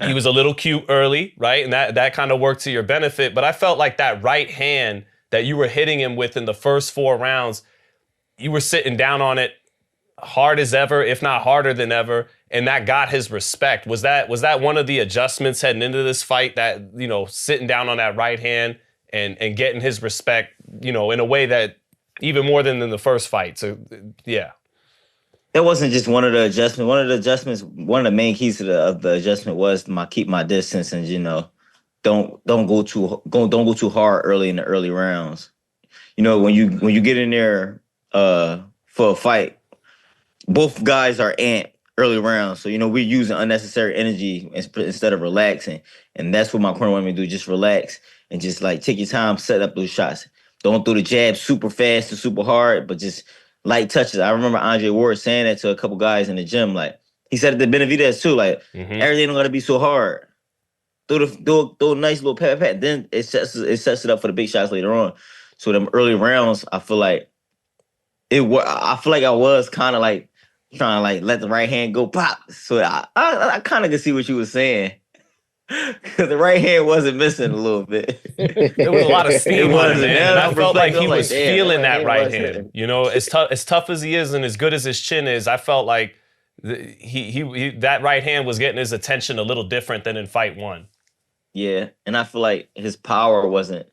Speaker 2: he was a little cute early, right? And that kind of worked to your benefit. But I felt like that right hand that you were hitting him with in the first 4 rounds, you were sitting down on it hard as ever, if not harder than ever, and that got his respect. Was that one of the adjustments heading into this fight, that, sitting down on that right hand and getting his respect, in a way that even more than in the first fight? So, yeah.
Speaker 8: That wasn't just one of the adjustments. One of the main keys of the adjustment was keep my distance and don't go too hard early in the early rounds. When you get in there for a fight, both guys are amped early rounds. So, we're using unnecessary energy instead of relaxing. And that's what my corner wanted me to do. Just relax and just like take your time, set up those shots. Don't throw the jab super fast or super hard, but just light touches. I remember Andre Ward saying that to a couple guys in the gym. Like, he said it to Benavidez too. Like, everything don't got to be so hard. Throw a nice little pat. Then it sets it up for the big shots later on. So them early rounds, I feel like I was kind of like trying to like let the right hand go pop. So I kind of could see what you were saying. Because the right hand wasn't missing a little bit.
Speaker 2: There was a lot of steam on it, man. And I felt like he was feeling that right hand. As tough as he is and as good as his chin is, I felt like he that right hand was getting his attention a little different than in fight one.
Speaker 8: Yeah, and I feel like his power wasn't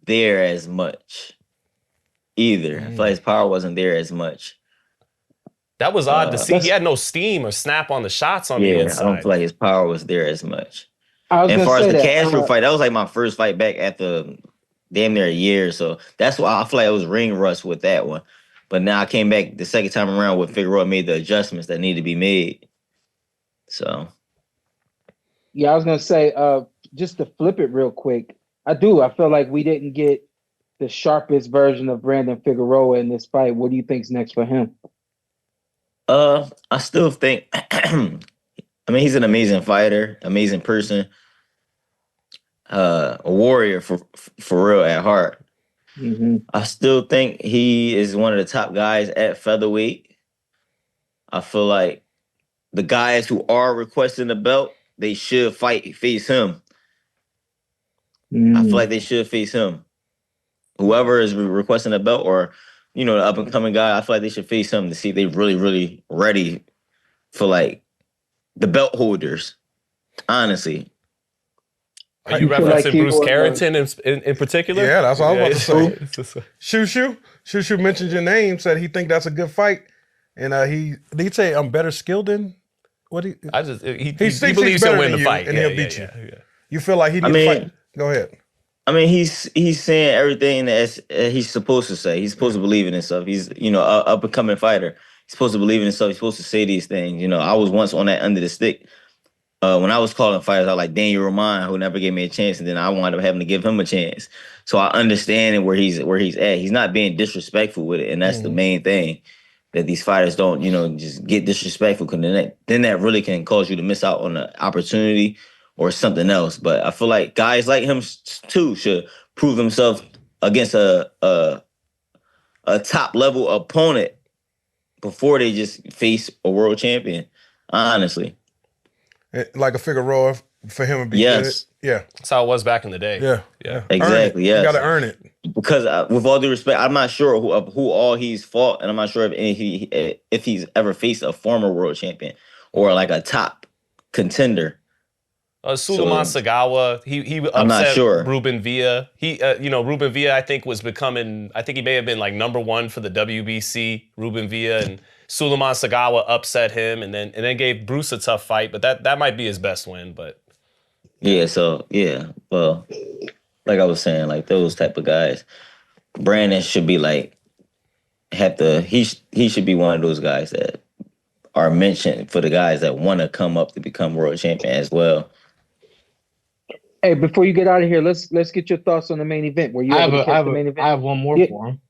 Speaker 8: there as much either. I feel like his power wasn't there as much.
Speaker 2: That was odd to see. He had no steam or snap on the shots on the inside.
Speaker 8: I don't feel like his power was there as much.
Speaker 3: And as far as
Speaker 8: the Castro fight, that was like my first fight back after damn near a year. So that's why I feel like it was ring rust with that one. But now I came back the second time around with Figueroa, made the adjustments that need to be made. So.
Speaker 3: Yeah, I was going to say, just to flip it real quick, I feel like we didn't get the sharpest version of Brandon Figueroa in this fight. What do you think's next for him?
Speaker 8: I still think, he's an amazing fighter, amazing person, a warrior for real at heart.
Speaker 3: Mm-hmm.
Speaker 8: I still think he is one of the top guys at featherweight. I feel like the guys who are requesting the belt, they should face him. I feel like they should face him. Whoever is requesting the belt or, the up-and-coming guy, I feel like they should face him to see if they're really, really ready for, like, the belt holders, honestly.
Speaker 2: Are you referencing like Bruce Carrington in particular?
Speaker 4: Yeah, that's what I was about to say. Shoo mentioned your name, said he think that's a good fight. And did he say I'm better skilled than what he
Speaker 2: believes he'll win the fight.
Speaker 4: And he'll beat you. Yeah. You feel like he needs to fight? Go ahead.
Speaker 8: He's saying everything that he's supposed to say. He's supposed to believe in himself. He's, a up-and-coming fighter. He's supposed to believe in himself. He's supposed to say these things. I was once on that under the stick. When I was calling fighters, I was like Daniel Roman, who never gave me a chance, and then I wound up having to give him a chance. So I understand where he's at. He's not being disrespectful with it, and that's the main thing, that these fighters don't, just get disrespectful, because then that really can cause you to miss out on an opportunity or something else. But I feel like guys like him too should prove himself against a top level opponent before they just face a world champion. Honestly,
Speaker 4: like a Figueroa for him would be good. Yeah,
Speaker 2: that's how it was back in the day.
Speaker 4: Yeah,
Speaker 8: exactly. Yeah,
Speaker 4: you got to earn it.
Speaker 8: Because with all due respect, I'm not sure who all he's fought, and I'm not sure if he's ever faced a former world champion or like a top contender.
Speaker 2: Suleiman Sagawa, he upset
Speaker 8: I'm not sure.
Speaker 2: Ruben Villa. Ruben Villa, I think he may have been like number one for the WBC, Ruben Villa, and Suleiman Sagawa upset him and then gave Bruce a tough fight, but that might be his best win, but.
Speaker 8: Well, like I was saying, like those type of guys, Brandon should be like, he should be one of those guys that are mentioned for the guys that want to come up to become world champion as well.
Speaker 3: Hey, before you get out of here, let's get your thoughts on the main event. Were you able to catch the main event?
Speaker 5: I have one more for him.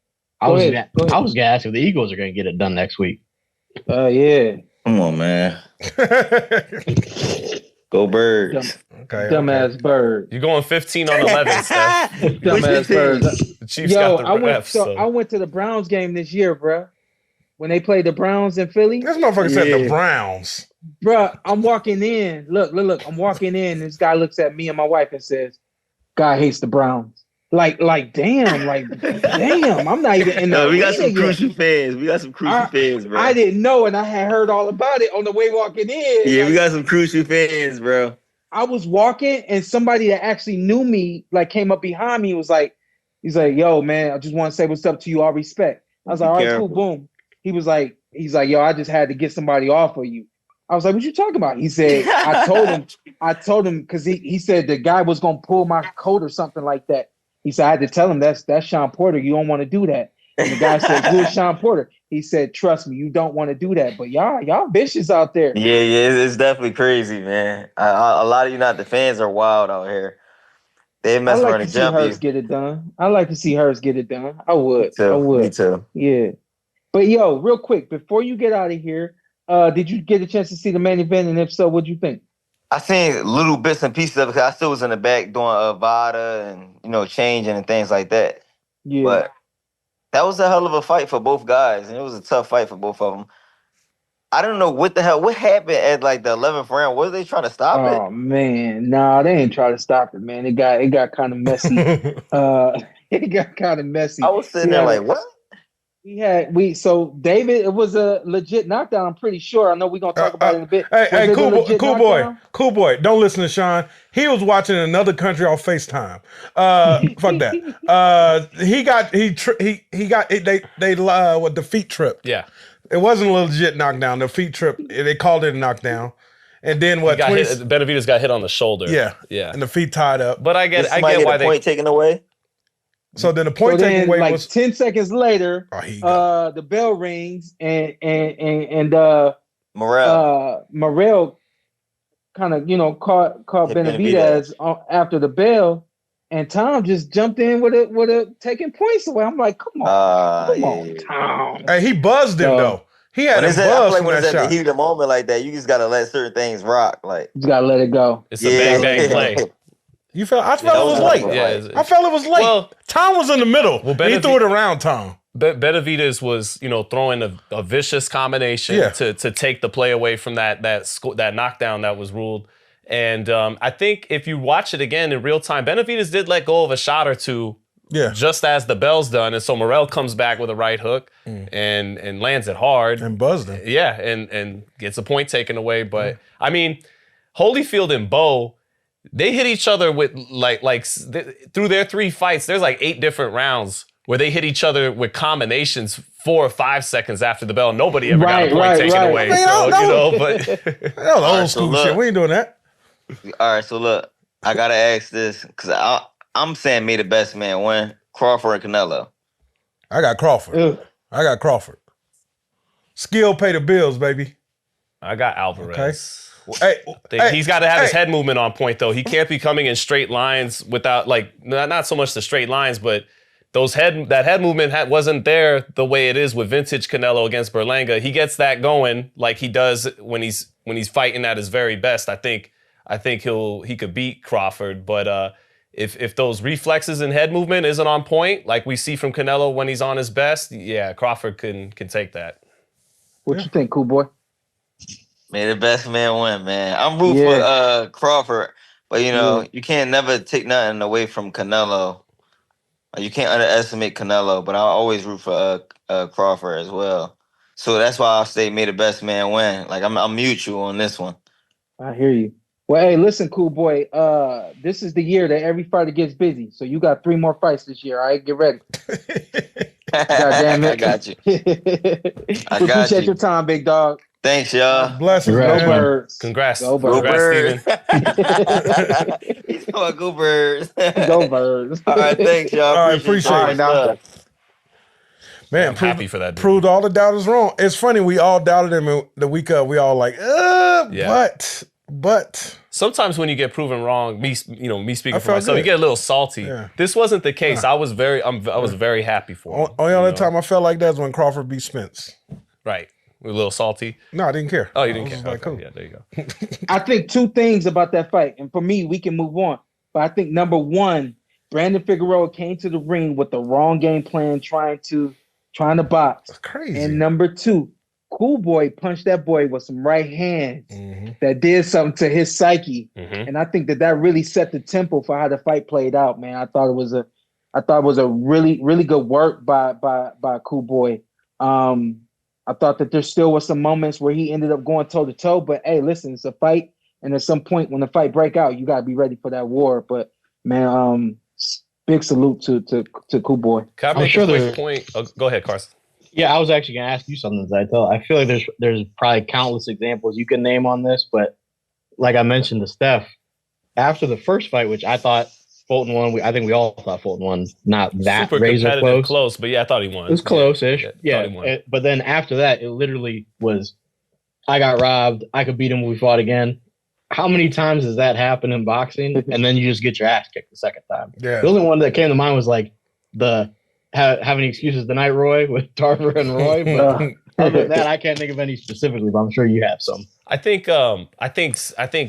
Speaker 5: I was going to ask if the Eagles are going to get it done next week.
Speaker 3: Yeah.
Speaker 8: Come on, man. Go Birds.
Speaker 3: Dumbass Bird.
Speaker 2: You're going 15 on 11, Steph.
Speaker 3: Dumbass Birds.
Speaker 2: The Chiefs got the refs.
Speaker 3: I went to the Browns game this year, bro. When they played the Browns in Philly.
Speaker 4: This motherfucker said the Browns.
Speaker 3: Bruh, I'm walking in. Look. I'm walking in. This guy looks at me and my wife and says, "God hates the Browns." Like, damn. I'm not even in the.
Speaker 8: We got some crucial fans. Bro.
Speaker 3: I didn't know, and I had heard all about it on the way walking in.
Speaker 8: Yeah, we got some crucial fans, bro.
Speaker 3: I was walking, and somebody that actually knew me, like, came up behind me. He's like, "Yo, man, I just want to say what's up to you. All respect." I was like, "All right, cool, boom." He's like, "Yo, I just had to get somebody off of you." I was like, "What you talking about?" He said, I told him because he said the guy was gonna pull my coat or something like that. He said, "I had to tell him that's Shawn Porter. You don't want to do that." And the guy said, "Who is Shawn Porter?" He said, "Trust me, you don't want to do that." But y'all vicious out there.
Speaker 8: Yeah, it's definitely crazy, man. A lot of you not the fans are wild out here. They
Speaker 3: I
Speaker 8: mess
Speaker 3: like
Speaker 8: around
Speaker 3: to
Speaker 8: and
Speaker 3: see
Speaker 8: jump
Speaker 3: hers
Speaker 8: you.
Speaker 3: get it done. I like to see hers get it done. I would.
Speaker 8: Me too.
Speaker 3: Yeah. But yo, real quick, before you get out of here, did you get a chance to see the main event? And if so, what'd you think?
Speaker 8: I seen little bits and pieces of it 'cause I still was in the back doing Vada and changing and things like that.
Speaker 3: Yeah.
Speaker 8: But that was a hell of a fight for both guys, and it was a tough fight for both of them. I don't know what happened at like the 11th round. Was they trying to stop it?
Speaker 3: Oh man, nah, they ain't trying to stop it, man. It got kind of messy. It got kind of messy.
Speaker 8: I was sitting there like, what?
Speaker 3: So David, it was a legit knockdown. I'm pretty sure. I know we're gonna talk about it in a bit.
Speaker 4: Hey, cool boy. Don't listen to Shawn. He was watching another country on FaceTime. Fuck that. They with the feet trip.
Speaker 2: Yeah.
Speaker 4: It wasn't a legit knockdown. The feet trip. They called it a knockdown. And then what?
Speaker 2: Benavidez got hit on the shoulder.
Speaker 4: Yeah. And the feet tied up.
Speaker 2: But I get why
Speaker 8: the point taken away.
Speaker 4: So then the point taken away
Speaker 3: like
Speaker 4: was
Speaker 3: 10 seconds later. The bell rings and Morrell kind of caught Benavidez after the bell, and Tom just jumped in with a taking points away. I'm like, come on, Tom.
Speaker 4: Hey, he buzzed him though. He had a buzz from that shot.
Speaker 8: The heat of the moment like that, you just gotta let certain things rock. Like
Speaker 3: you just gotta let it go.
Speaker 2: It's a bang bang play.
Speaker 4: I felt it was late. I felt it was late. Well, Tom was in the middle. Well, he threw it around Tom.
Speaker 2: Benavidez was, throwing a vicious combination to take the play away from that knockdown that was ruled. And I think if you watch it again in real time, Benavidez did let go of a shot or two just as the bell's done. And so Morrell comes back with a right hook and lands it hard.
Speaker 4: And buzzed him.
Speaker 2: Yeah, and gets a point taken away. But, I mean, Holyfield and Bo, they hit each other with through their 3 fights. There's like 8 different rounds where they hit each other with combinations 4 or 5 seconds after the bell. Nobody ever got a point taken away.
Speaker 4: But that was old school shit. We ain't doing that.
Speaker 8: All right, so look, I gotta ask this because I'm saying may the best man win. Crawford and Canelo.
Speaker 4: I got Crawford. Skill pay the bills, baby.
Speaker 2: I got Alvarez.
Speaker 4: Okay.
Speaker 2: He's got to have his head movement on point, though. He can't be coming in straight lines without, not so much the straight lines, but that head movement wasn't there the way it is with vintage Canelo against Berlanga. He gets that going like he does when he's fighting at his very best. I think he could beat Crawford, but if those reflexes and head movement isn't on point, like we see from Canelo when he's on his best, Crawford can take that.
Speaker 3: What you think, cool boy?
Speaker 8: May the best man win, man. I'm rooting for Crawford, but you can't never take nothing away from Canelo. You can't underestimate Canelo, but I always root for Crawford as well. So that's why I'll say may the best man win. Like I'm mutual on this one.
Speaker 3: I hear you. Well, hey, listen, cool boy. This is the year that every fighter gets busy. So you got 3 more fights this year. All right, get ready. God damn it.
Speaker 8: I got you.
Speaker 3: Appreciate your time, big dog.
Speaker 8: Thanks, y'all.
Speaker 4: Blessings,
Speaker 3: Go
Speaker 4: man.
Speaker 3: Birds.
Speaker 2: Congrats.
Speaker 3: Go Birds.
Speaker 2: Steven.
Speaker 8: He's going go Birds.
Speaker 3: Go Birds.
Speaker 8: All right, thanks, y'all.
Speaker 4: All right, appreciate it.
Speaker 3: Now.
Speaker 4: Man,
Speaker 2: I'm happy for that dude.
Speaker 4: Proved all the doubters wrong. It's funny, we all doubted him the week of. We all like, but
Speaker 2: sometimes when you get proven wrong, me speaking for myself,
Speaker 4: good.
Speaker 2: you get a little salty.
Speaker 4: Yeah.
Speaker 2: This wasn't the case. I was very happy for him.
Speaker 4: Only other time I felt like that was when Crawford beat Spence.
Speaker 2: Right. A little salty.
Speaker 4: No, I didn't care.
Speaker 2: Oh, you didn't care.
Speaker 4: Like,
Speaker 2: Okay.
Speaker 4: cool.
Speaker 2: Yeah, there you go.
Speaker 3: I think 2 things about that fight. And for me, we can move on. But I think number 1, Brandon Figueroa came to the ring with the wrong game plan, trying to box.
Speaker 4: That's crazy.
Speaker 3: And number 2, Cool Boy punched that boy with some right hands that did something to his psyche. And I think that really set the tempo for how the fight played out, man. I thought it was a really, really good work by Cool Boy. I thought that there still was some moments where he ended up going toe to toe, but hey, listen, it's a fight. And at some point when the fight break out, you got to be ready for that war. But man, big salute to Cool Boy.
Speaker 2: Can I make a quick point? Oh, go ahead, Carson.
Speaker 5: Yeah, I was actually going to ask you something, Zytel. I feel like there's probably countless examples you can name on this, but like I mentioned to Steph, after the first fight, which I thought Fulton won. I think we all thought Fulton won. Not that
Speaker 2: super
Speaker 5: razor
Speaker 2: competitive,
Speaker 5: close.
Speaker 2: but yeah, I thought he won.
Speaker 5: It was close-ish.
Speaker 2: Yeah,
Speaker 5: But then after that, it literally was, I got robbed. I could beat him when we fought again. How many times does that happen in boxing? And then you just get your ass kicked the second time.
Speaker 4: Yeah.
Speaker 5: The only one that came to mind was like have any excuses tonight, Roy, with Tarver and Roy. But other than that, I can't think of any specifically, but I'm sure you have some.
Speaker 2: I think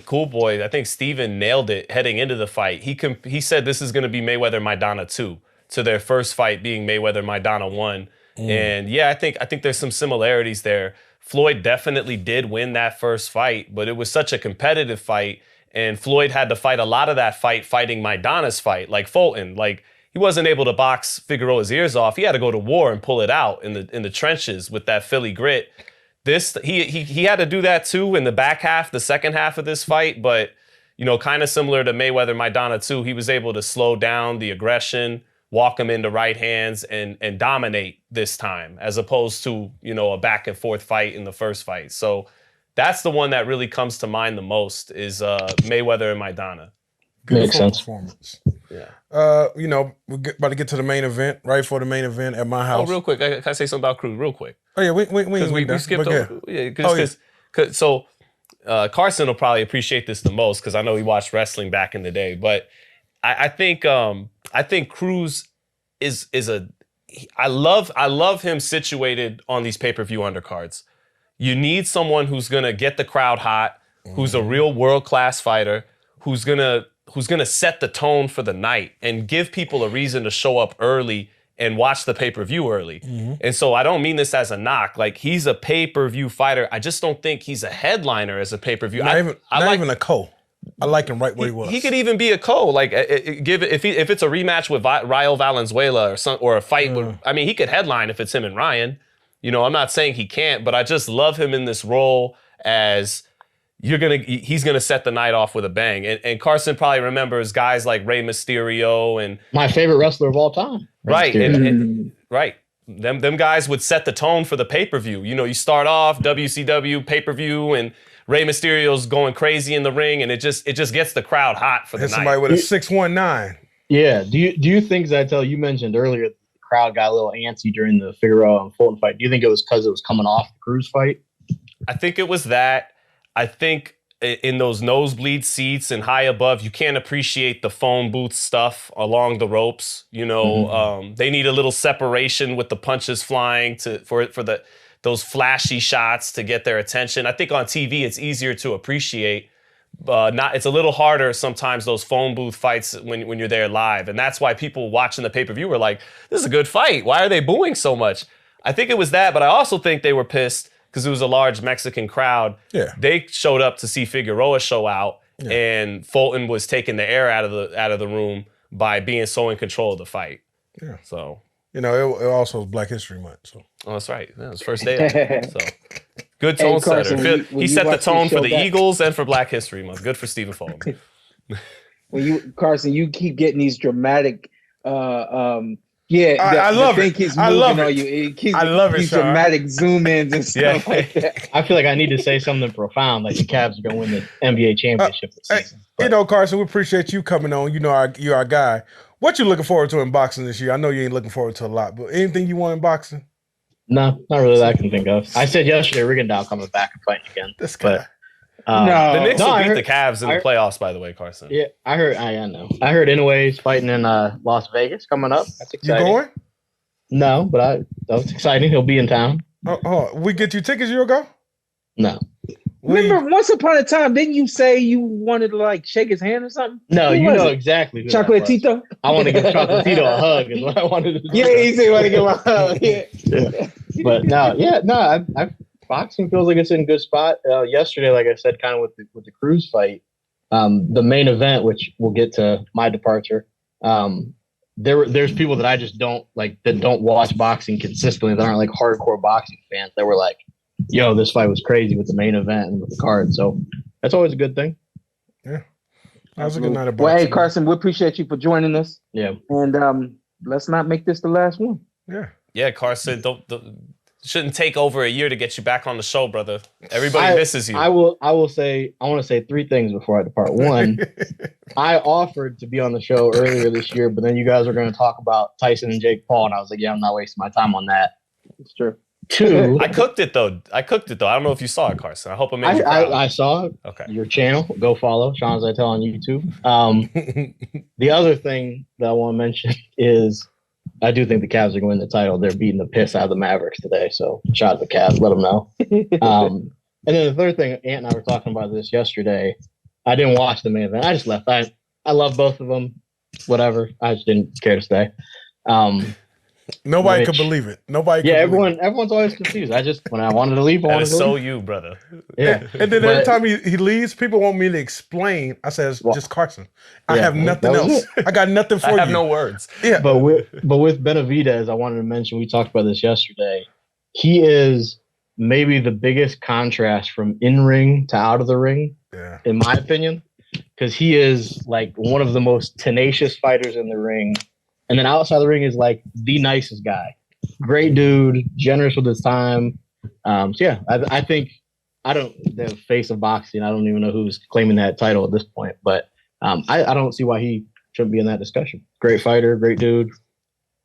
Speaker 2: Cool Boy, I think Steven nailed it heading into the fight. He said this is going to be Mayweather Maidana 2, to their first fight being Mayweather Maidana 1. And yeah, I think there's some similarities there. Floyd definitely did win that first fight, but it was such a competitive fight, and Floyd had to fight a lot of that fight fighting Maidana's fight, like Fulton. Like, he wasn't able to box Figueroa's ears off. He had to go to war and pull it out in the trenches with that Philly grit. He had to do that too in the back half, the second half of this fight, but kind of similar to Mayweather Maidana 2, he was able to slow down the aggression, walk him into right hands, and dominate this time, as opposed to a back and forth fight in the first fight. So that's the one that really comes to mind the most is Mayweather and Maidana.
Speaker 5: Makes sense.
Speaker 4: Performance.
Speaker 2: Yeah.
Speaker 4: We're about to get to the main event, right for the main event at my house.
Speaker 2: Oh, real quick, can I say something about Cruz real quick?
Speaker 4: Oh yeah, we
Speaker 2: skipped over. Yeah, Carson will probably appreciate this the most because I know he watched wrestling back in the day. But I think Cruz I love him situated on these pay-per-view undercards. You need someone who's gonna get the crowd hot, who's a real world-class fighter, who's gonna set the tone for the night and give people a reason to show up early and watch the pay-per-view early. And so I don't mean this as a knock. Like, he's a pay-per-view fighter. I just don't think he's a headliner as a pay-per-view.
Speaker 4: Not even a co. I like him right where he was.
Speaker 2: He could even be a co. Like, if it's a rematch with Rayo Valenzuela or a fight with, I mean, he could headline if it's him and Ryan. I'm not saying he can't, but I just love him in this role as he's gonna set the night off with a bang. And Carson probably remembers guys like Rey Mysterio and
Speaker 5: my favorite wrestler of all time.
Speaker 2: Right. Right. Them guys would set the tone for the pay-per-view. You start off WCW pay-per-view and Rey Mysterio's going crazy in the ring, and it just gets the crowd hot for the night.
Speaker 4: Somebody with a 619.
Speaker 5: Yeah. Do you think, Zytel, you mentioned earlier the crowd got a little antsy during the Figueroa and Fulton fight. Do you think it was because it was coming off the Cruz fight?
Speaker 2: I think it was that. I think in those nosebleed seats and high above, you can't appreciate the phone booth stuff along the ropes. They need a little separation with the punches flying for those flashy shots to get their attention. I think on TV it's easier to appreciate. It's a little harder sometimes, those phone booth fights when you're there live, and that's why people watching the pay-per-view were like, "This is a good fight. Why are they booing so much?" I think it was that, but I also think they were pissed because it was a large Mexican crowd.
Speaker 4: Yeah.
Speaker 2: They showed up to see Figueroa show out, and Fulton was taking the air out of the room by being so in control of the fight.
Speaker 4: Yeah.
Speaker 2: So
Speaker 4: it also was Black History Month. So
Speaker 2: that's right. Yeah, it was first day. So good tone setter. He set the tone for the Eagles and for Black History Month. Good for Stephen Fulton.
Speaker 3: Carson, you keep getting these dramatic.
Speaker 4: I love it. I love it. I love it.
Speaker 3: These dramatic zoom ins and stuff like that.
Speaker 5: I feel like I need to say something profound, like the Cavs are going to win the NBA championship this season.
Speaker 4: Carson, we appreciate you coming on. You're our guy. What you looking forward to in boxing this year? I know you ain't looking forward to a lot, but anything you want in boxing?
Speaker 5: No, not really that I can think of. I said yesterday Rigondeaux coming back and fighting again.
Speaker 4: This guy.
Speaker 2: The Knicks will beat the Cavs in the playoffs, by the way, Carson.
Speaker 5: Yeah, I know. I heard Inouye's fighting in Las Vegas coming up. That's exciting.
Speaker 4: You going?
Speaker 5: No, but that's exciting. He'll be in town.
Speaker 4: We get you tickets, you'll go?
Speaker 5: No.
Speaker 3: Remember, once upon a time, didn't you say you wanted to shake his hand or something?
Speaker 5: No, you know exactly. Who
Speaker 3: Chocolatito?
Speaker 5: I want to give Chocolatito a hug is what I wanted to do.
Speaker 3: Yeah, he said he wanted to give him a hug. Yeah.
Speaker 5: But boxing feels like it's in a good spot. Yesterday, like I said, kind of with the Cruz fight, the main event, which we'll get to my departure. There's people that I just don't like that don't watch boxing consistently, that aren't like hardcore boxing fans, that were like, "Yo, this fight was crazy with the main event and with the card." So that's always a good thing.
Speaker 4: Yeah, that was a good night of boxing.
Speaker 3: Well, hey, Carson, we appreciate you for joining us.
Speaker 5: Yeah,
Speaker 3: and let's not make this the last one.
Speaker 4: Yeah.
Speaker 2: Yeah, Carson, shouldn't take over a year to get you back on the show, brother. Everybody misses you.
Speaker 5: I want to say 3 things before I depart. One, I offered to be on the show earlier this year, but then you guys were going to talk about Tyson and Jake Paul, and I was like, yeah, I'm not wasting my time on that.
Speaker 3: It's true.
Speaker 5: 2,
Speaker 2: I cooked it though. I don't know if you saw it, Carson. I hope I made you proud.
Speaker 5: I saw it.
Speaker 2: Okay.
Speaker 5: Your channel. Go follow Shawn Zytel on YouTube. The other thing that I want to mention is I do think the Cavs are going to win the title. They're beating the piss out of the Mavericks today. So shout out to the Cavs. Let them know. And then the third thing, Ant and I were talking about this yesterday. I didn't watch the main event. I just left. I love both of them. Whatever. I just didn't care to stay.
Speaker 4: Nobody could believe it.
Speaker 5: Everyone's always confused. When I wanted to leave, I wanted to leave.
Speaker 2: So you, brother.
Speaker 5: Yeah.
Speaker 4: And then every time he leaves, people want me to explain. I said, it's just Carson. I have nothing else. I got nothing for you.
Speaker 2: I have no words.
Speaker 4: Yeah.
Speaker 5: But with Benavidez, I wanted to mention, we talked about this yesterday. He is maybe the biggest contrast from in-ring to out of the ring, in my opinion, because he is like one of the most tenacious fighters in the ring. And then outside the ring is like the nicest guy. Great dude, generous with his time. I think the face of boxing, I don't even know who's claiming that title at this point, but I don't see why he shouldn't be in that discussion. Great fighter, great dude.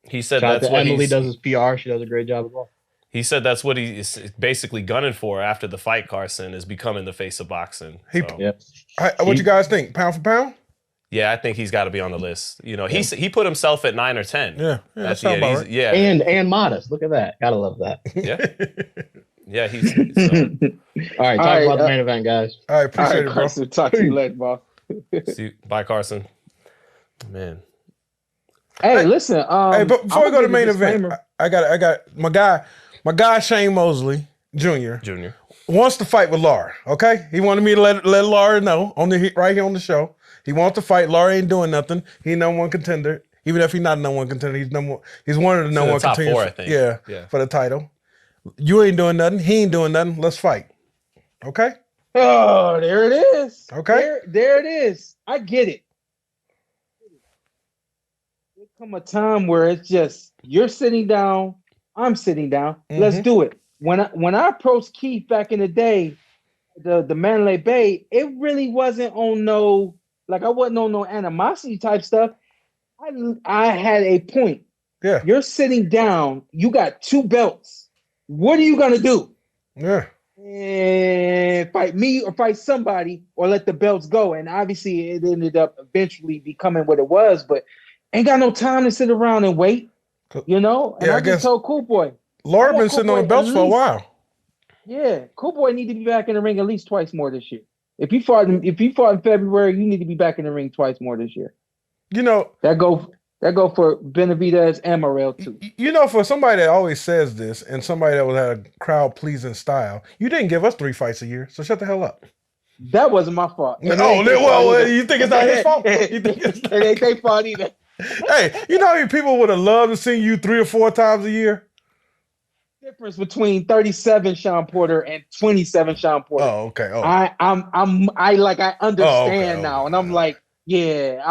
Speaker 2: He said that's what
Speaker 5: Emily does his PR. She does a great job as well.
Speaker 2: He said that's what he's basically gunning for after the fight, Carson, is becoming the face of boxing.
Speaker 4: What you guys think? Pound for pound?
Speaker 2: Yeah, I think he's got to be on the list. You know, he put himself at 9 or 10.
Speaker 4: Yeah, that sounds about right.
Speaker 2: Yeah,
Speaker 5: and modest. Look at that. Gotta love that.
Speaker 2: Yeah, he's.
Speaker 5: All right, talk about the main event, guys.
Speaker 4: All right, appreciate it, bro.
Speaker 3: Carson, talk to you later, bro.
Speaker 2: Bye, Carson. Man.
Speaker 3: Hey, listen.
Speaker 4: But before we go to the main event, I got my guy Shane Mosley Jr. wants to fight with Lara. Okay, he wanted me to let Lara know right here on the show. He wants to fight. Lara ain't doing nothing. He number 1 contender. Even if he's not number 1 contender, he's one of the number 1 contenders.
Speaker 2: Top 4, I think.
Speaker 4: Yeah, for the title. You ain't doing nothing. He ain't doing nothing. Let's fight. Okay?
Speaker 3: Oh, there it is.
Speaker 4: Okay.
Speaker 3: There it is. I get it. There come a time where it's just you're sitting down, I'm sitting down. Mm-hmm. Let's do it. When I approached Keith back in the day, the Mandalay Bay, it really wasn't on I wasn't on no animosity type stuff. I had a point.
Speaker 4: Yeah.
Speaker 3: You're sitting down. You got 2 belts. What are you gonna do?
Speaker 4: Yeah.
Speaker 3: And fight me or fight somebody or let the belts go. And obviously it ended up eventually becoming what it was, but ain't got no time to sit around and wait. You know? And I just told Cool Boy.
Speaker 4: Lara been sitting on the belts for a while.
Speaker 3: Yeah. Cool Boy need to be back in the ring at least twice more this year. If you fought in February, you need to be back in the ring twice more this year.
Speaker 4: You know
Speaker 3: that go for Benavidez and Morrell too.
Speaker 4: You know, for somebody that always says this and somebody that would have a crowd pleasing style, you didn't give us 3 fights a year, so shut the hell up.
Speaker 3: That wasn't my fault.
Speaker 4: You think it's not his fault? You think it's not
Speaker 3: their fault either.
Speaker 4: Hey, you know how many people would have loved to see you 3 or 4 times a year?
Speaker 3: Difference between 37 Shawn Porter and 27 Shawn Porter.
Speaker 4: Oh, okay. Oh.
Speaker 3: I understand now, and I'm like, yeah,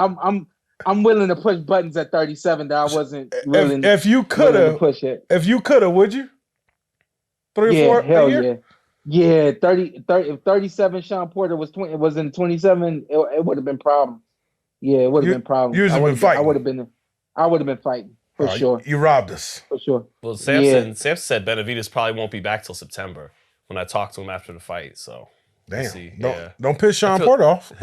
Speaker 3: I'm willing to push buttons at 37 that I wasn't willing.
Speaker 4: If you could have
Speaker 3: push it,
Speaker 4: would you? 3 or 4?
Speaker 3: Hell
Speaker 4: a year?
Speaker 3: Yeah. 30. If 37 Shawn Porter was in 27, it would have been problem. Yeah, it would have been problem.
Speaker 4: You been fighting.
Speaker 3: I would have been fighting. For sure.
Speaker 4: You robbed us.
Speaker 3: For sure.
Speaker 2: Well, Samson said Benavidez probably won't be back till September when I talked to him after the fight. So,
Speaker 4: damn. Don't piss Shawn Porter off.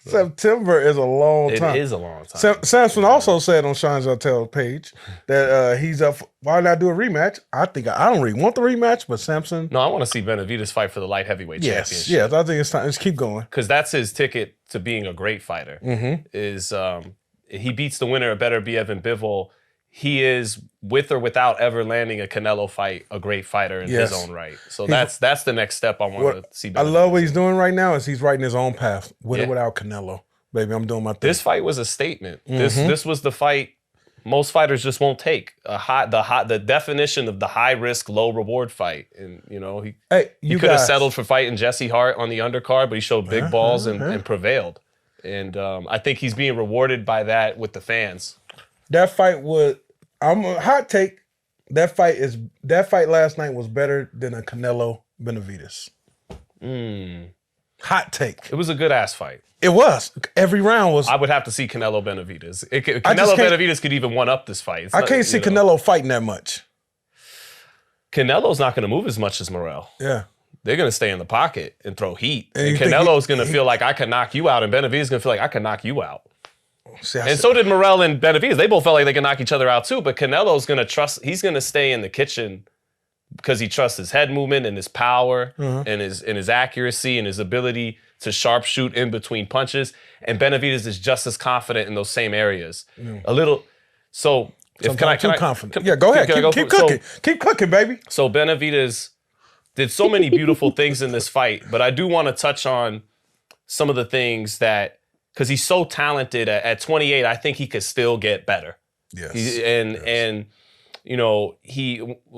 Speaker 4: September is a long time.
Speaker 2: It is a long time.
Speaker 4: Samson also said on Shawn Zytel's page that he's up. Why not do a rematch? I don't really want the rematch, but Samson.
Speaker 2: No, I want to see Benavidez fight for the light heavyweight championship.
Speaker 4: Yes, I think it's time. Let's keep going
Speaker 2: because that's his ticket to being a great fighter.
Speaker 4: Mm-hmm.
Speaker 2: Is he beats the winner of Better Be Evan Bivol. He is, with or without ever landing a Canelo fight, a great fighter in his own right. So that's the next step I want to see.
Speaker 4: I love what he's doing right now is he's writing his own path, with or without Canelo. Baby, I'm doing my thing.
Speaker 2: This fight was a statement. This was the fight most fighters just won't take. The definition of the high risk, low reward fight. And he could have settled for fighting Jesse Hart on the undercard, but he showed big balls and prevailed. And I think he's being rewarded by that with the fans.
Speaker 4: That fight would, I'm a hot take. that fight last night was better than a Canelo Benavidez. Hot take.
Speaker 2: It was a good ass fight.
Speaker 4: It was. Every round was.
Speaker 2: I would have to see Canelo Benavidez. Canelo Benavidez could even one up this fight.
Speaker 4: I can't see Canelo fighting that much.
Speaker 2: Canelo's not going to move as much as Morrell.
Speaker 4: Yeah.
Speaker 2: They're going to stay in the pocket and throw heat. And Canelo's going to feel like I can knock you out, and Benavidez is going to feel like I can knock you out. And so did Morrell and Benavidez. They both felt like they could knock each other out too, but Canelo's going to trust, he's going to stay in the kitchen because he trusts his head movement and his power and his accuracy and his ability to sharpshoot in between punches. And Benavidez is just as confident in those same areas. A little, so if can I
Speaker 4: confident. Yeah, go ahead. Keep cooking. Keep cooking, baby.
Speaker 2: So Benavidez did so many beautiful things in this fight, but I do want to touch on some of the things that, because he's so talented at 28, I think he could still get better.
Speaker 4: Yes.
Speaker 2: And you know,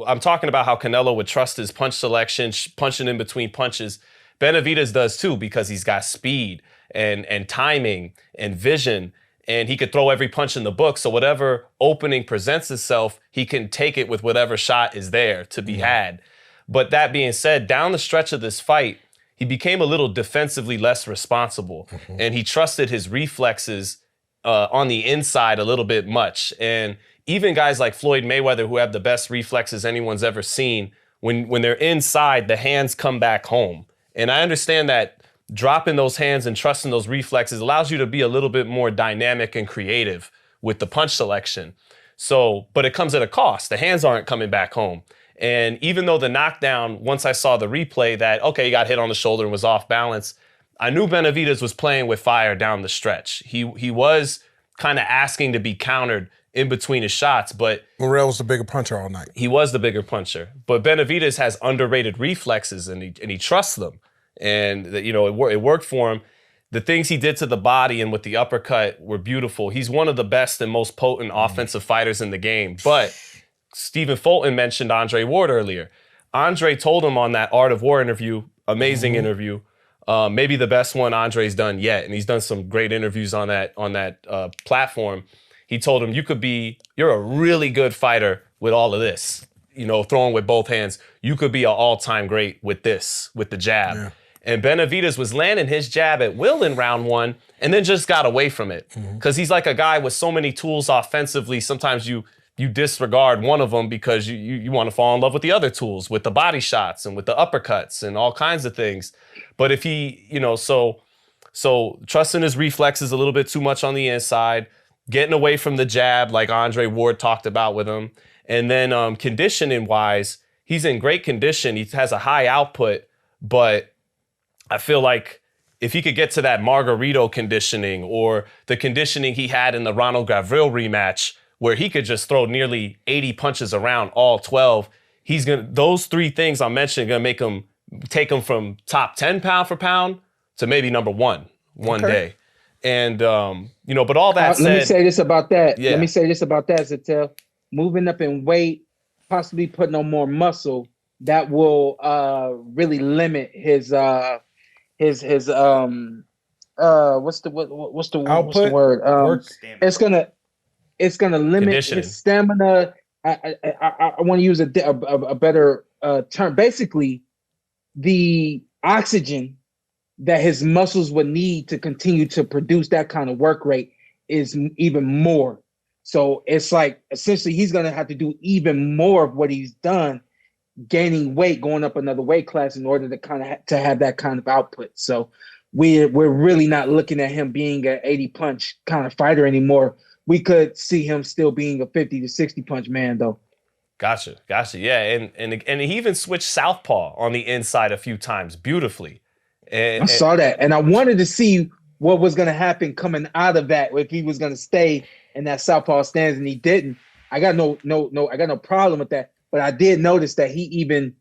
Speaker 2: I'm talking about how Canelo would trust his punch selection, punching in between punches. Benavidez does too, because he's got speed and timing and vision, and he could throw every punch in the book. So whatever opening presents itself, he can take it with whatever shot is there to be had. But that being said, down the stretch of this fight, he became a little defensively less responsible, and he trusted his reflexes on the inside a little bit much. And even guys like Floyd Mayweather, who have the best reflexes anyone's ever seen, when they're inside, the hands come back home. And I understand that dropping those hands and trusting those reflexes allows you to be a little bit more dynamic and creative with the punch selection. So, but it comes at a cost. The hands aren't coming back home. And even though the knockdown, once I saw the replay that, okay, he got hit on the shoulder and was off balance, I knew Benavidez was playing with fire down the stretch. He was kind of asking to be countered in between his shots, but
Speaker 4: Morrell was the bigger puncher all night.
Speaker 2: He was the bigger puncher. But Benavidez has underrated reflexes, and he trusts them. And you know, it worked for him. The things he did to the body and with the uppercut were beautiful. He's one of the best and most potent offensive fighters in the game. But Stephen Fulton mentioned Andre Ward earlier. Andre told him on that Art of War interview, amazing interview, maybe the best one Andre's done yet, and he's done some great interviews on that platform. He told him, you're a really good fighter with all of this, you know, throwing with both hands. You could be an all-time great with this, with the jab. Yeah. And Benavidez was landing his jab at will in round one and then just got away from it. Because he's like a guy with so many tools offensively. Sometimes you disregard one of them because you want to fall in love with the other tools, with the body shots and with the uppercuts and all kinds of things. But if he, you know, so trusting his reflexes a little bit too much on the inside, getting away from the jab like Andre Ward talked about with him, and then conditioning-wise, he's in great condition. He has a high output, but I feel like if he could get to that Margarito conditioning or the conditioning he had in the Ronald Gavril rematch, where he could just throw nearly 80 punches around all 12, those three things I'm mentioning gonna make him take him from top 10 pound for pound to maybe number one day. And you know, but all that said,
Speaker 3: let me say this about that.
Speaker 2: Yeah.
Speaker 3: Let me say this about that, Zatel. Moving up in weight, possibly putting on more muscle, that will really limit his what's the word? It's gonna limit his stamina. I want to use a better term. Basically, the oxygen that his muscles would need to continue to produce that kind of work rate is even more. So it's like essentially he's gonna have to do even more of what he's done, gaining weight, going up another weight class in order to have that kind of output. So we're really not looking at him being an 80 punch kind of fighter anymore. We could see him still being a 50 to 60 punch man though.
Speaker 2: Gotcha. Yeah, and he even switched southpaw on the inside a few times beautifully. And
Speaker 3: I saw that, and I wanted to see what was going to happen coming out of that, if he was going to stay in that southpaw stance, and he didn't. I got no problem with that, but I did notice that he even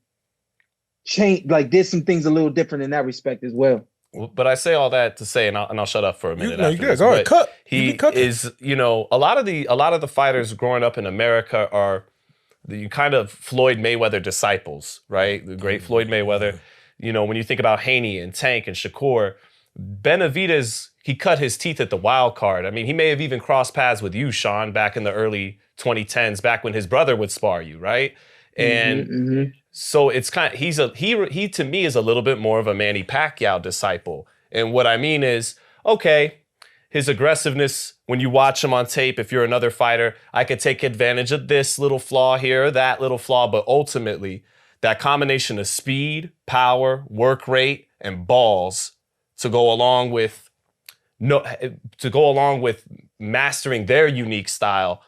Speaker 3: changed, like did some things a little different in that respect as well.
Speaker 2: But I say all that to say, and I'll shut up for a minute.
Speaker 4: You good? Go ahead, cut.
Speaker 2: He is, you know, a lot of the fighters growing up in America are the kind of Floyd Mayweather disciples, right? The great Floyd Mayweather. You know, when you think about Haney and Tank and Shakur, Benavidez, he cut his teeth at the wild card. I mean, he may have even crossed paths with you, Shawn, back in the early 2010s, back when his brother would spar you, right? And so it's kind of, he to me is a little bit more of a Manny Pacquiao disciple. And what I mean is, okay, his aggressiveness, when you watch him on tape, if you're another fighter, I could take advantage of this little flaw here, that little flaw, but ultimately, that combination of speed, power, work rate, and balls to go along with mastering their unique style,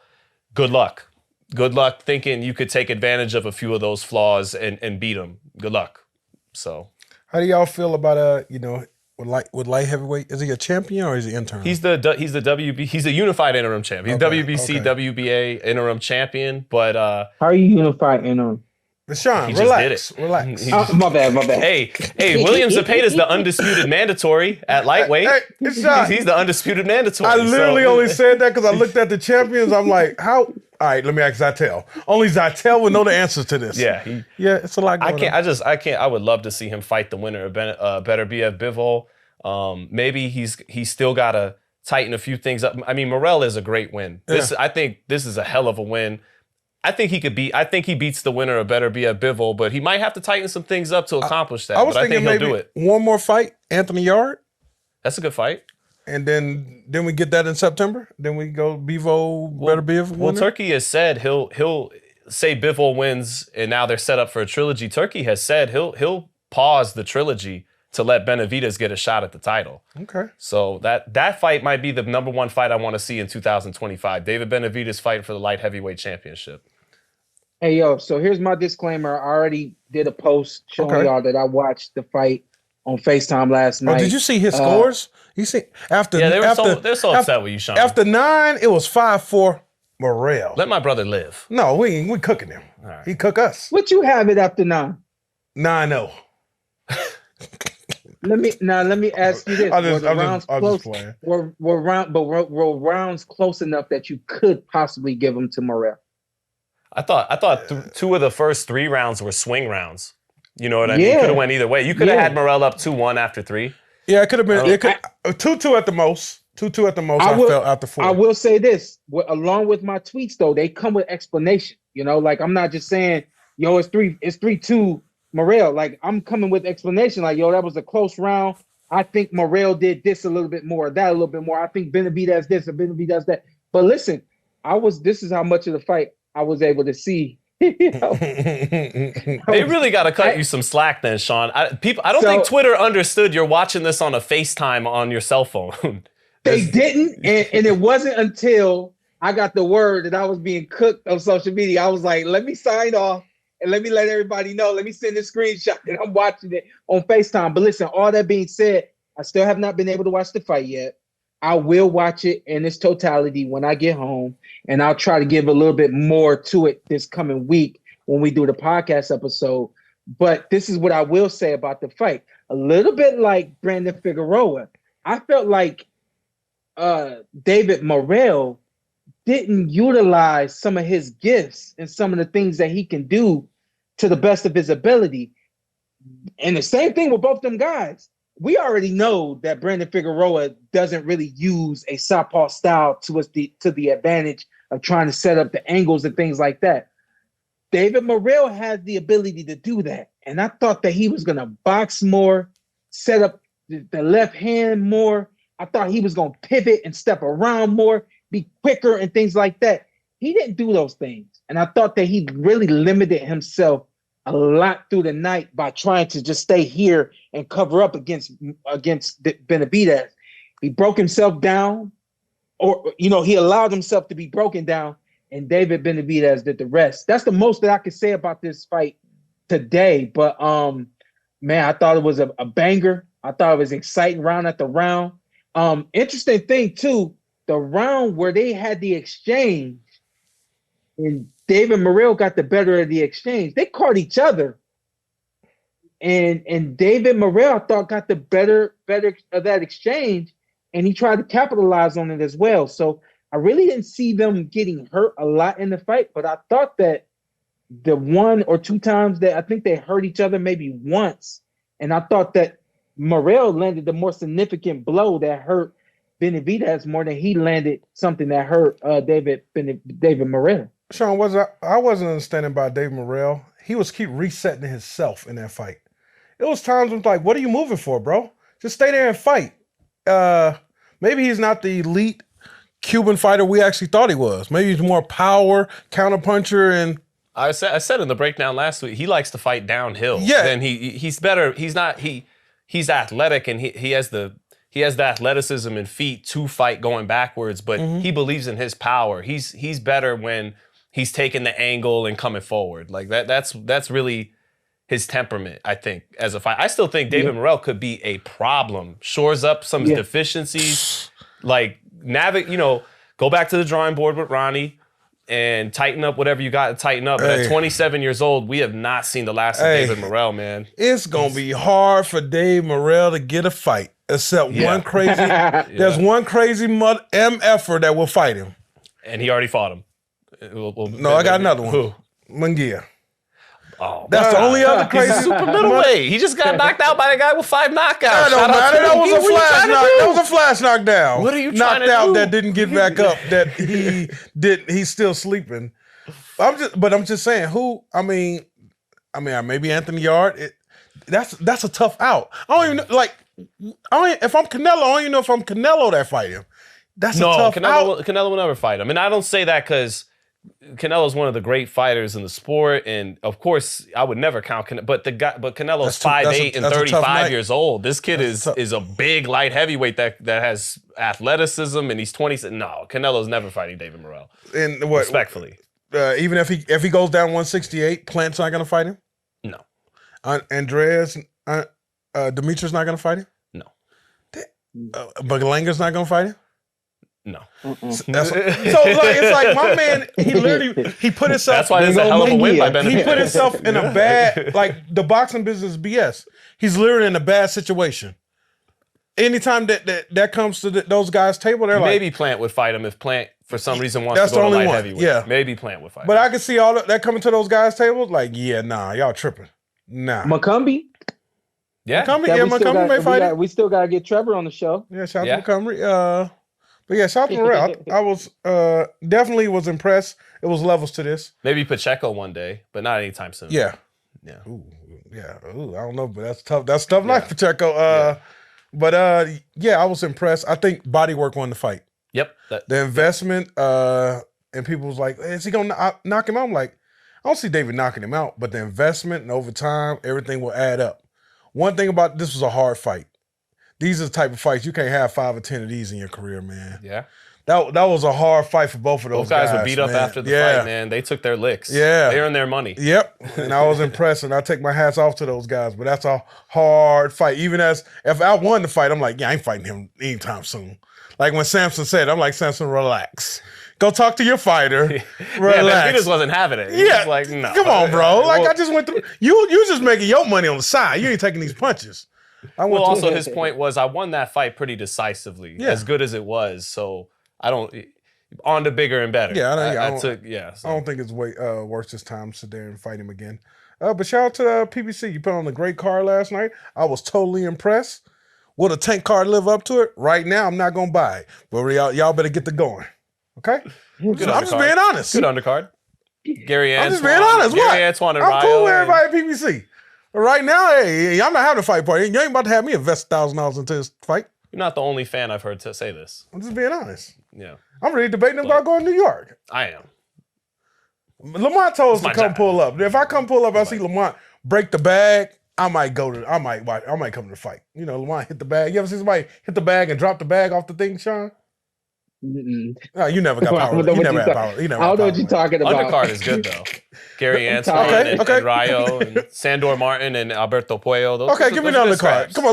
Speaker 2: good luck. Good luck thinking you could take advantage of a few of those flaws and beat them. Good luck. So,
Speaker 7: how do y'all feel about with light heavyweight? Is he a champion or is he interim?
Speaker 2: He's a unified interim champ. He's WBC, WBA interim champion. But
Speaker 3: how are you unified interim?
Speaker 4: Shawn,
Speaker 2: he
Speaker 4: relax.
Speaker 2: just did it.
Speaker 4: Relax.
Speaker 3: My bad.
Speaker 2: Hey, William Zepeda's the undisputed mandatory at lightweight.
Speaker 4: It's Shawn.
Speaker 2: He's the undisputed mandatory.
Speaker 4: I literally only said that because I looked at the champions. I'm like, how? All right, let me ask Zytel. Only Zytel would know the answers to this.
Speaker 2: Yeah,
Speaker 4: it's a lot going on.
Speaker 2: I can't. I would love to see him fight the winner of Better BF Bivol. Maybe he's still got to tighten a few things up. I mean, Morrell is a great win. I think this is a hell of a win. I think he beats the winner of Better BF Bivol, but he might have to tighten some things up to accomplish that.
Speaker 4: I think
Speaker 2: he'll do it.
Speaker 4: One more fight, Anthony Yard.
Speaker 2: That's a good fight.
Speaker 4: And then we get that in September. Then we go Bivol, Better BF winner.
Speaker 2: Well, Turkey has said he'll say Bivol wins, and now they're set up for a trilogy. Turkey has said he'll pause the trilogy to let Benavidez get a shot at the title.
Speaker 4: Okay.
Speaker 2: So that fight might be the number one fight I want to see in 2025. David Benavidez fighting for the light heavyweight championship.
Speaker 3: Hey, yo, so here's my disclaimer. I already did a post showing y'all that I watched the fight on FaceTime last night.
Speaker 4: Oh, did you see his scores? You see
Speaker 2: they're so upset with you, Shawn.
Speaker 4: After 9, it was 5-4 Morrell.
Speaker 2: Let my brother live.
Speaker 4: No, we cooking him. Right. He cook us.
Speaker 3: What you have it after 9?
Speaker 4: 9-0.
Speaker 3: Let me ask you this: were rounds close enough that you could possibly give them to Morrell?
Speaker 2: I thought 2 of the first 3 rounds were swing rounds. You know what I mean? It could have went either way. You could have had Morrell up 2-1 after 3.
Speaker 4: Yeah, it could have been. It could 2-2 at the most. 2-2 at the most. I felt after 4.
Speaker 3: I will say this: along with my tweets, though, they come with explanation. You know, like I'm not just saying, "Yo, it's 3-2 Morrell." Like I'm coming with explanation. Like, yo, that was a close round. I think Morrell did this a little bit more, that a little bit more. I think Benavidez this or Benavidez that. But listen, this is how much of the fight I was able to see. You know?
Speaker 2: They really got to cut you some slack then, Shawn. I don't think Twitter understood you're watching this on a FaceTime on your cell phone.
Speaker 3: They didn't, and it wasn't until I got the word that I was being cooked on social media. I was like, let me sign off and let me let everybody know. Let me send a screenshot that I'm watching it on FaceTime. But listen, all that being said, I still have not been able to watch the fight yet. I will watch it in its totality when I get home, and I'll try to give a little bit more to it this coming week when we do the podcast episode. But this is what I will say about the fight. A little bit like Brandon Figueroa, I felt like David Morrell didn't utilize some of his gifts and some of the things that he can do to the best of his ability. And the same thing with both them guys. We already know that Brandon Figueroa doesn't really use a southpaw style to the advantage of trying to set up the angles and things like that. David Morrell has the ability to do that. And I thought that he was going to box more, set up the left hand more. I thought he was going to pivot and step around more, be quicker and things like that. He didn't do those things. And I thought that he really limited himself a lot through the night by trying to just stay here and cover up against Benavidez. He broke himself down, or, he allowed himself to be broken down, and David Benavidez did the rest. That's the most that I could say about this fight today. But, man, I thought it was a banger. I thought it was exciting round after round. Interesting thing, too, the round where they had the exchange and David Morrell got the better of the exchange. They caught each other. And David Morrell, I thought, got the better of that exchange, and he tried to capitalize on it as well. So I really didn't see them getting hurt a lot in the fight, but I thought that the 1 or 2 times that I think they hurt each other maybe once, and I thought that Morrell landed the more significant blow that hurt Benavidez more than he landed something that hurt David Morrell.
Speaker 4: Shawn, I wasn't understanding about David Morrell. He was keep resetting himself in that fight. It was times when like, what are you moving for, bro? Just stay there and fight. Maybe he's not the elite Cuban fighter we actually thought he was. Maybe he's more power, counterpuncher, and
Speaker 2: I said in the breakdown last week, he likes to fight downhill.
Speaker 4: Yeah.
Speaker 2: Then he's better. He's athletic and he has the athleticism and feet to fight going backwards, but he believes in his power. He's better when he's taking the angle and coming forward. Like that's really his temperament, I think, as a fighter. I still think David Morrell could be a problem. Shores up some deficiencies, like go back to the drawing board with Ronnie and tighten up whatever you got to tighten up. But at 27 years old, we have not seen the last of David Morrell, man.
Speaker 4: It's gonna be hard for Dave Morrell to get a fight, except one crazy. There's one crazy MFer that will fight him,
Speaker 2: and he already fought him.
Speaker 4: No, I got another one.
Speaker 2: Who?
Speaker 4: Munguia.
Speaker 2: Oh,
Speaker 4: that's the only other crazy.
Speaker 2: Super middleweight. He just got knocked out by the guy with 5 knockouts.
Speaker 4: That don't matter. That was a flash knock. That was a flash knockdown.
Speaker 2: What are you
Speaker 4: knocked
Speaker 2: trying to
Speaker 4: out
Speaker 2: do?
Speaker 4: that didn't get back up? That he did. He's still sleeping. I'm just saying. Who? I mean, maybe Anthony Yard. That's a tough out. I don't even know, like. If I'm Canelo, I don't even know if I'm Canelo that fight him. That's a tough out.
Speaker 2: Canelo will never fight him. And I don't say that because Canelo's one of the great fighters in the sport, and of course, I would never count Canelo. But Canelo's 5'8" and 35 years old. This kid is a big light heavyweight that has athleticism, and he's 20. No, Canelo's never fighting David Morrell.
Speaker 4: And what?
Speaker 2: Respectfully,
Speaker 4: even if he goes down 168, Plant's not going to fight him.
Speaker 2: No.
Speaker 4: Andreas, Demetrius not going to fight him.
Speaker 2: No.
Speaker 4: Berlanga's not going to fight him.
Speaker 2: No.
Speaker 4: It's like my man, he put himself.
Speaker 2: That's why there's a hell of a win by Benn.
Speaker 4: He put himself in a bad, like the boxing business is BS. He's literally in a bad situation. Anytime that comes to those guys' table, they're like,
Speaker 2: maybe Plant would fight him if Plant for some reason wants to go to light heavyweight.
Speaker 4: Yeah,
Speaker 2: maybe Plant would fight.
Speaker 4: But I can see all that coming to those guys' tables. Like, y'all tripping. Nah,
Speaker 3: Montgomery.
Speaker 2: Yeah,
Speaker 4: Montgomery may fight him.
Speaker 3: We still gotta get Trevor on the show.
Speaker 4: Yeah, shout out to Montgomery. But yeah, shout out to Morrell. I was definitely was impressed. It was levels to this.
Speaker 2: Maybe Pacheco one day, but not anytime soon.
Speaker 4: Yeah. Ooh, I don't know, but that's tough. That's tough like Pacheco. But I was impressed. I think bodywork won the fight.
Speaker 2: Yep.
Speaker 4: The investment, and people was like, is he gonna knock him out? I'm like, I don't see David knocking him out, but the investment and over time, everything will add up. One thing about this was a hard fight. These are the type of fights you can't have 5 or 10 of these in your career, man.
Speaker 2: Yeah.
Speaker 4: That was a hard fight for both of those guys.
Speaker 2: Both guys were beat up after the fight, man. They took their licks.
Speaker 4: Yeah.
Speaker 2: They earned their money.
Speaker 4: Yep. And I was impressed, and I take my hats off to those guys. But that's a hard fight. Even if I won the fight, I'm like, I ain't fighting him anytime soon. Like when Samson said, I'm like, Samson, relax. Go talk to your fighter. Relax.
Speaker 2: He just wasn't having it. He was like, no.
Speaker 4: Come on, bro. I just went through. You just making your money on the side. You ain't taking these punches.
Speaker 2: Also his point was I won that fight pretty decisively, as good as it was. So I don't on to bigger and better.
Speaker 4: I don't think it's worth this time to sit there and fight him again. But shout out to PBC. You put on a great card last night. I was totally impressed. Will the tank card live up to it? Right now, I'm not gonna buy it. But y'all better get the going. Okay? I'm just being honest.
Speaker 2: Good undercard. Gary Antoine.
Speaker 4: I'm just being honest.
Speaker 2: Gary Antoine and
Speaker 4: I'm cool with
Speaker 2: Ryo
Speaker 4: everybody at PBC. Right now, hey, I'm not having a fight party. You ain't about to have me invest $1,000 into this fight.
Speaker 2: You're not the only fan I've heard to say this.
Speaker 4: I'm just being honest.
Speaker 2: Yeah.
Speaker 4: I'm really debating about going to New York.
Speaker 2: I am.
Speaker 4: Lamont told us to come pull up. If I come pull up, I see Lamont break the bag, I might come to the fight. You know, Lamont hit the bag. You ever see somebody hit the bag and drop the bag off the thing, Shawn? No, you never got power. You never had power. I don't know
Speaker 3: what you're talking about.
Speaker 2: Undercard is good though. Gary Antoine and Ryo and Sandor Martin and Alberto Puello.
Speaker 4: Give me the undercard. Come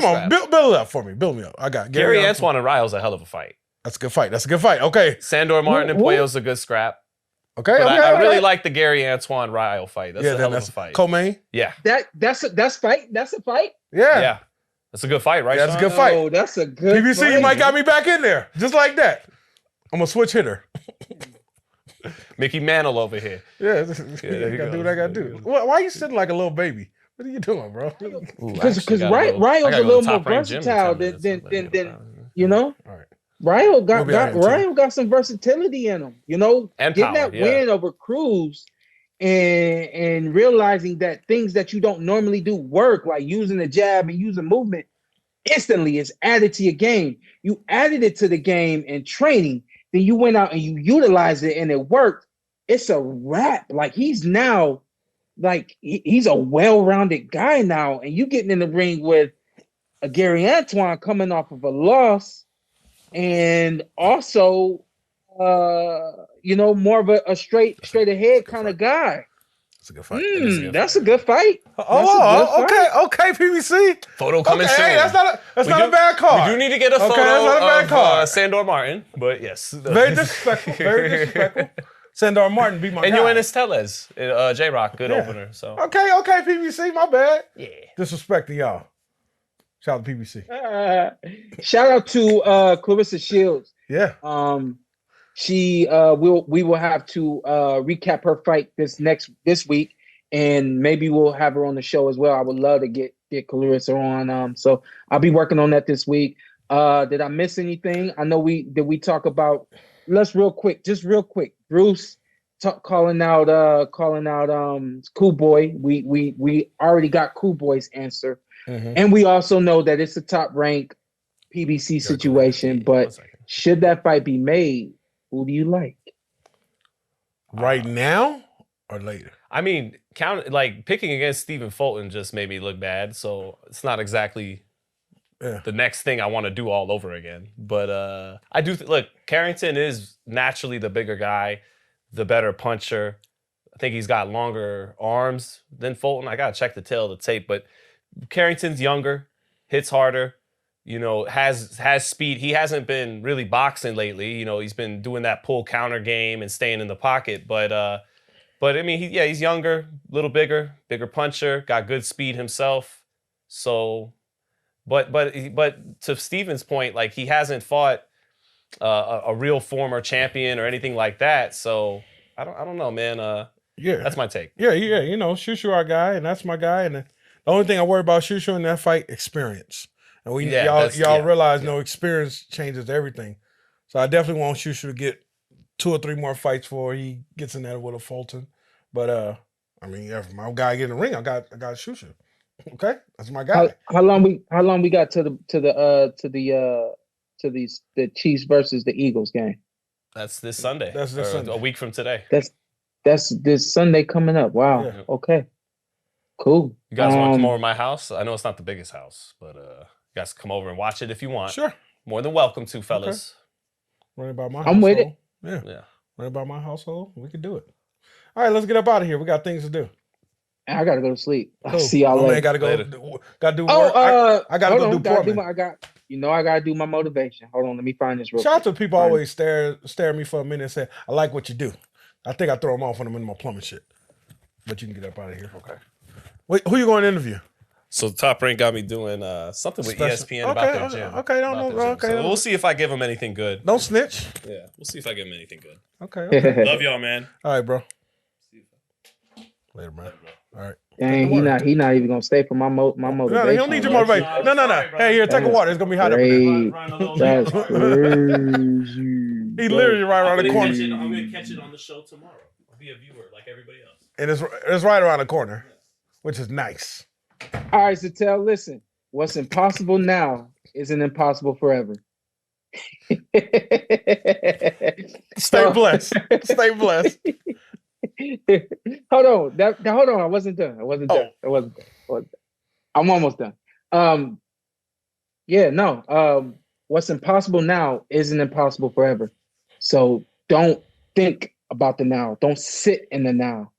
Speaker 4: on, build it up for me. Build me up. I got
Speaker 2: Gary Antoine and Ryo's a hell of a fight.
Speaker 4: That's a good fight. Okay.
Speaker 2: Sandor Martin and Puello's a good scrap.
Speaker 4: Okay.
Speaker 2: I really like the Gary Antoine Ryo fight. That's a hell of a fight.
Speaker 4: Co-main?
Speaker 2: Yeah.
Speaker 3: That's a fight.
Speaker 4: Yeah.
Speaker 2: That's a good fight, right?
Speaker 4: That's a good fight.
Speaker 3: Oh, that's a good
Speaker 4: PBC,
Speaker 3: fight.
Speaker 4: you might got me back in there. Just like that. I'm a switch hitter.
Speaker 2: Mickey Mantle over here.
Speaker 4: Yeah, gotta do what I gotta do. Why are you sitting like a little baby? What are you doing, bro?
Speaker 3: Because Ryo's a little more versatile than you know.
Speaker 4: All right.
Speaker 3: Ryo got some versatility in him. You know,
Speaker 2: and
Speaker 3: getting
Speaker 2: power,
Speaker 3: that win over Cruz and realizing that things that you don't normally do work, like using the jab and using movement, instantly is added to your game. You added it to the game in training, then you went out and you utilized it and it worked. It's a wrap. Like he's now, like he's a well-rounded guy now, and you getting in the ring with a Gary Antoine coming off of a loss, and also, more of a straight ahead kind of guy.
Speaker 4: That's a good fight.
Speaker 3: That's a good fight.
Speaker 4: Okay, PBC.
Speaker 2: Photo coming soon.
Speaker 4: Hey, that's not a bad call.
Speaker 2: We do need to get a photo
Speaker 4: that's not a bad
Speaker 2: of
Speaker 4: card.
Speaker 2: Sandor Martin, but yes.
Speaker 4: Very disrespectful. Very disrespectful. Sandor Martin beat my guy.
Speaker 2: And Yoenis Tellez, J-Rock, good opener. So
Speaker 4: Okay, PBC, my bad. Yeah. Disrespecting y'all. Shout out to PBC.
Speaker 3: Shout out to Clarissa Shields.
Speaker 4: Yeah.
Speaker 3: We will have to recap her fight this week, and maybe we'll have her on the show as well. I would love to get Clarissa on. So I'll be working on that this week. Did I miss anything? I know we talk about. Let's real quick. Bruce calling out Cool Boy. We already got Cool Boy's answer, and we also know that it's a top rank PBC situation. But should that fight be made, who do you like?
Speaker 4: Right now or later?
Speaker 2: I mean, picking against Stephen Fulton just made me look bad. So it's not exactly the next thing I want to do all over again. But I do look. Carrington is naturally the bigger guy, the better puncher. I think he's got longer arms than Fulton. I gotta check the tail of the tape, but Carrington's younger, hits harder. Has speed. He hasn't been really boxing lately. He's been doing that pull counter game and staying in the pocket. But I mean, he's younger, a little bigger puncher, got good speed himself. So, but to Steven's point, like he hasn't fought a real former champion or anything like that. So I don't know, man. That's my take.
Speaker 4: Yeah. Shushu our guy, and that's my guy. And the only thing I worry about Shushu in that fight, experience. And y'all realize experience changes everything. So I definitely want Shushu to get 2 or 3 more fights before he gets in there with a Fulton. But I mean, if my guy get in the ring, I got Shushu. Okay, that's my guy.
Speaker 3: How long we got to the Chiefs versus the Eagles game?
Speaker 2: That's this Sunday.
Speaker 4: That's this Sunday.
Speaker 2: A week from today.
Speaker 3: That's this Sunday coming up. Wow. Yeah. Okay. Cool.
Speaker 2: You guys want to come over to my house? I know it's not the biggest house, but you guys come over and watch it if you want.
Speaker 4: Sure.
Speaker 2: More than welcome to, fellas.
Speaker 4: Okay. Right about my
Speaker 3: household. I'm with it.
Speaker 4: Yeah. Right about my household. We can do it. All right, let's get up out of here. We got things to do.
Speaker 3: I gotta go to sleep. I'll see y'all later.
Speaker 4: Man, gotta do work. I gotta go do Portland.
Speaker 3: I gotta do my motivation. Hold on, let me find this real
Speaker 4: Shout out
Speaker 3: quick.
Speaker 4: to people always stare at me for a minute and say, I like what you do. I think I throw them off when I'm in my plumbing shit. But you can get up out of here. Okay. Wait, who you going to interview?
Speaker 2: So Top Rank got me doing something with ESPN about their gym.
Speaker 4: Okay,
Speaker 2: So we'll see if I give them anything good.
Speaker 4: Don't snitch.
Speaker 2: Yeah, we'll see if I give them anything good.
Speaker 4: Okay.
Speaker 2: Love y'all, man.
Speaker 4: All right, bro. Later, man. All right.
Speaker 3: Dang, he not even gonna stay for my motivation.
Speaker 4: No, he don't need your motivation. No. Hey, here, take a water. It's gonna be hot up in there.
Speaker 3: That's crazy.
Speaker 4: He literally right around the corner.
Speaker 2: I'm gonna catch it on the show tomorrow. I'll be a viewer like everybody else.
Speaker 4: And it's right around the corner, which is nice.
Speaker 3: All right, so listen, what's impossible now isn't impossible forever.
Speaker 4: Stay blessed. Stay blessed.
Speaker 3: Hold on. Hold on. I wasn't done. I'm almost done. What's impossible now isn't impossible forever. So don't think about the now. Don't sit in the now.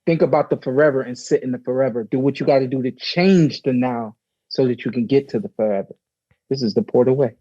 Speaker 3: Think about the forever and sit in the forever. Do what you got to do to change the now so that you can get to the forever. This is the PorterWay.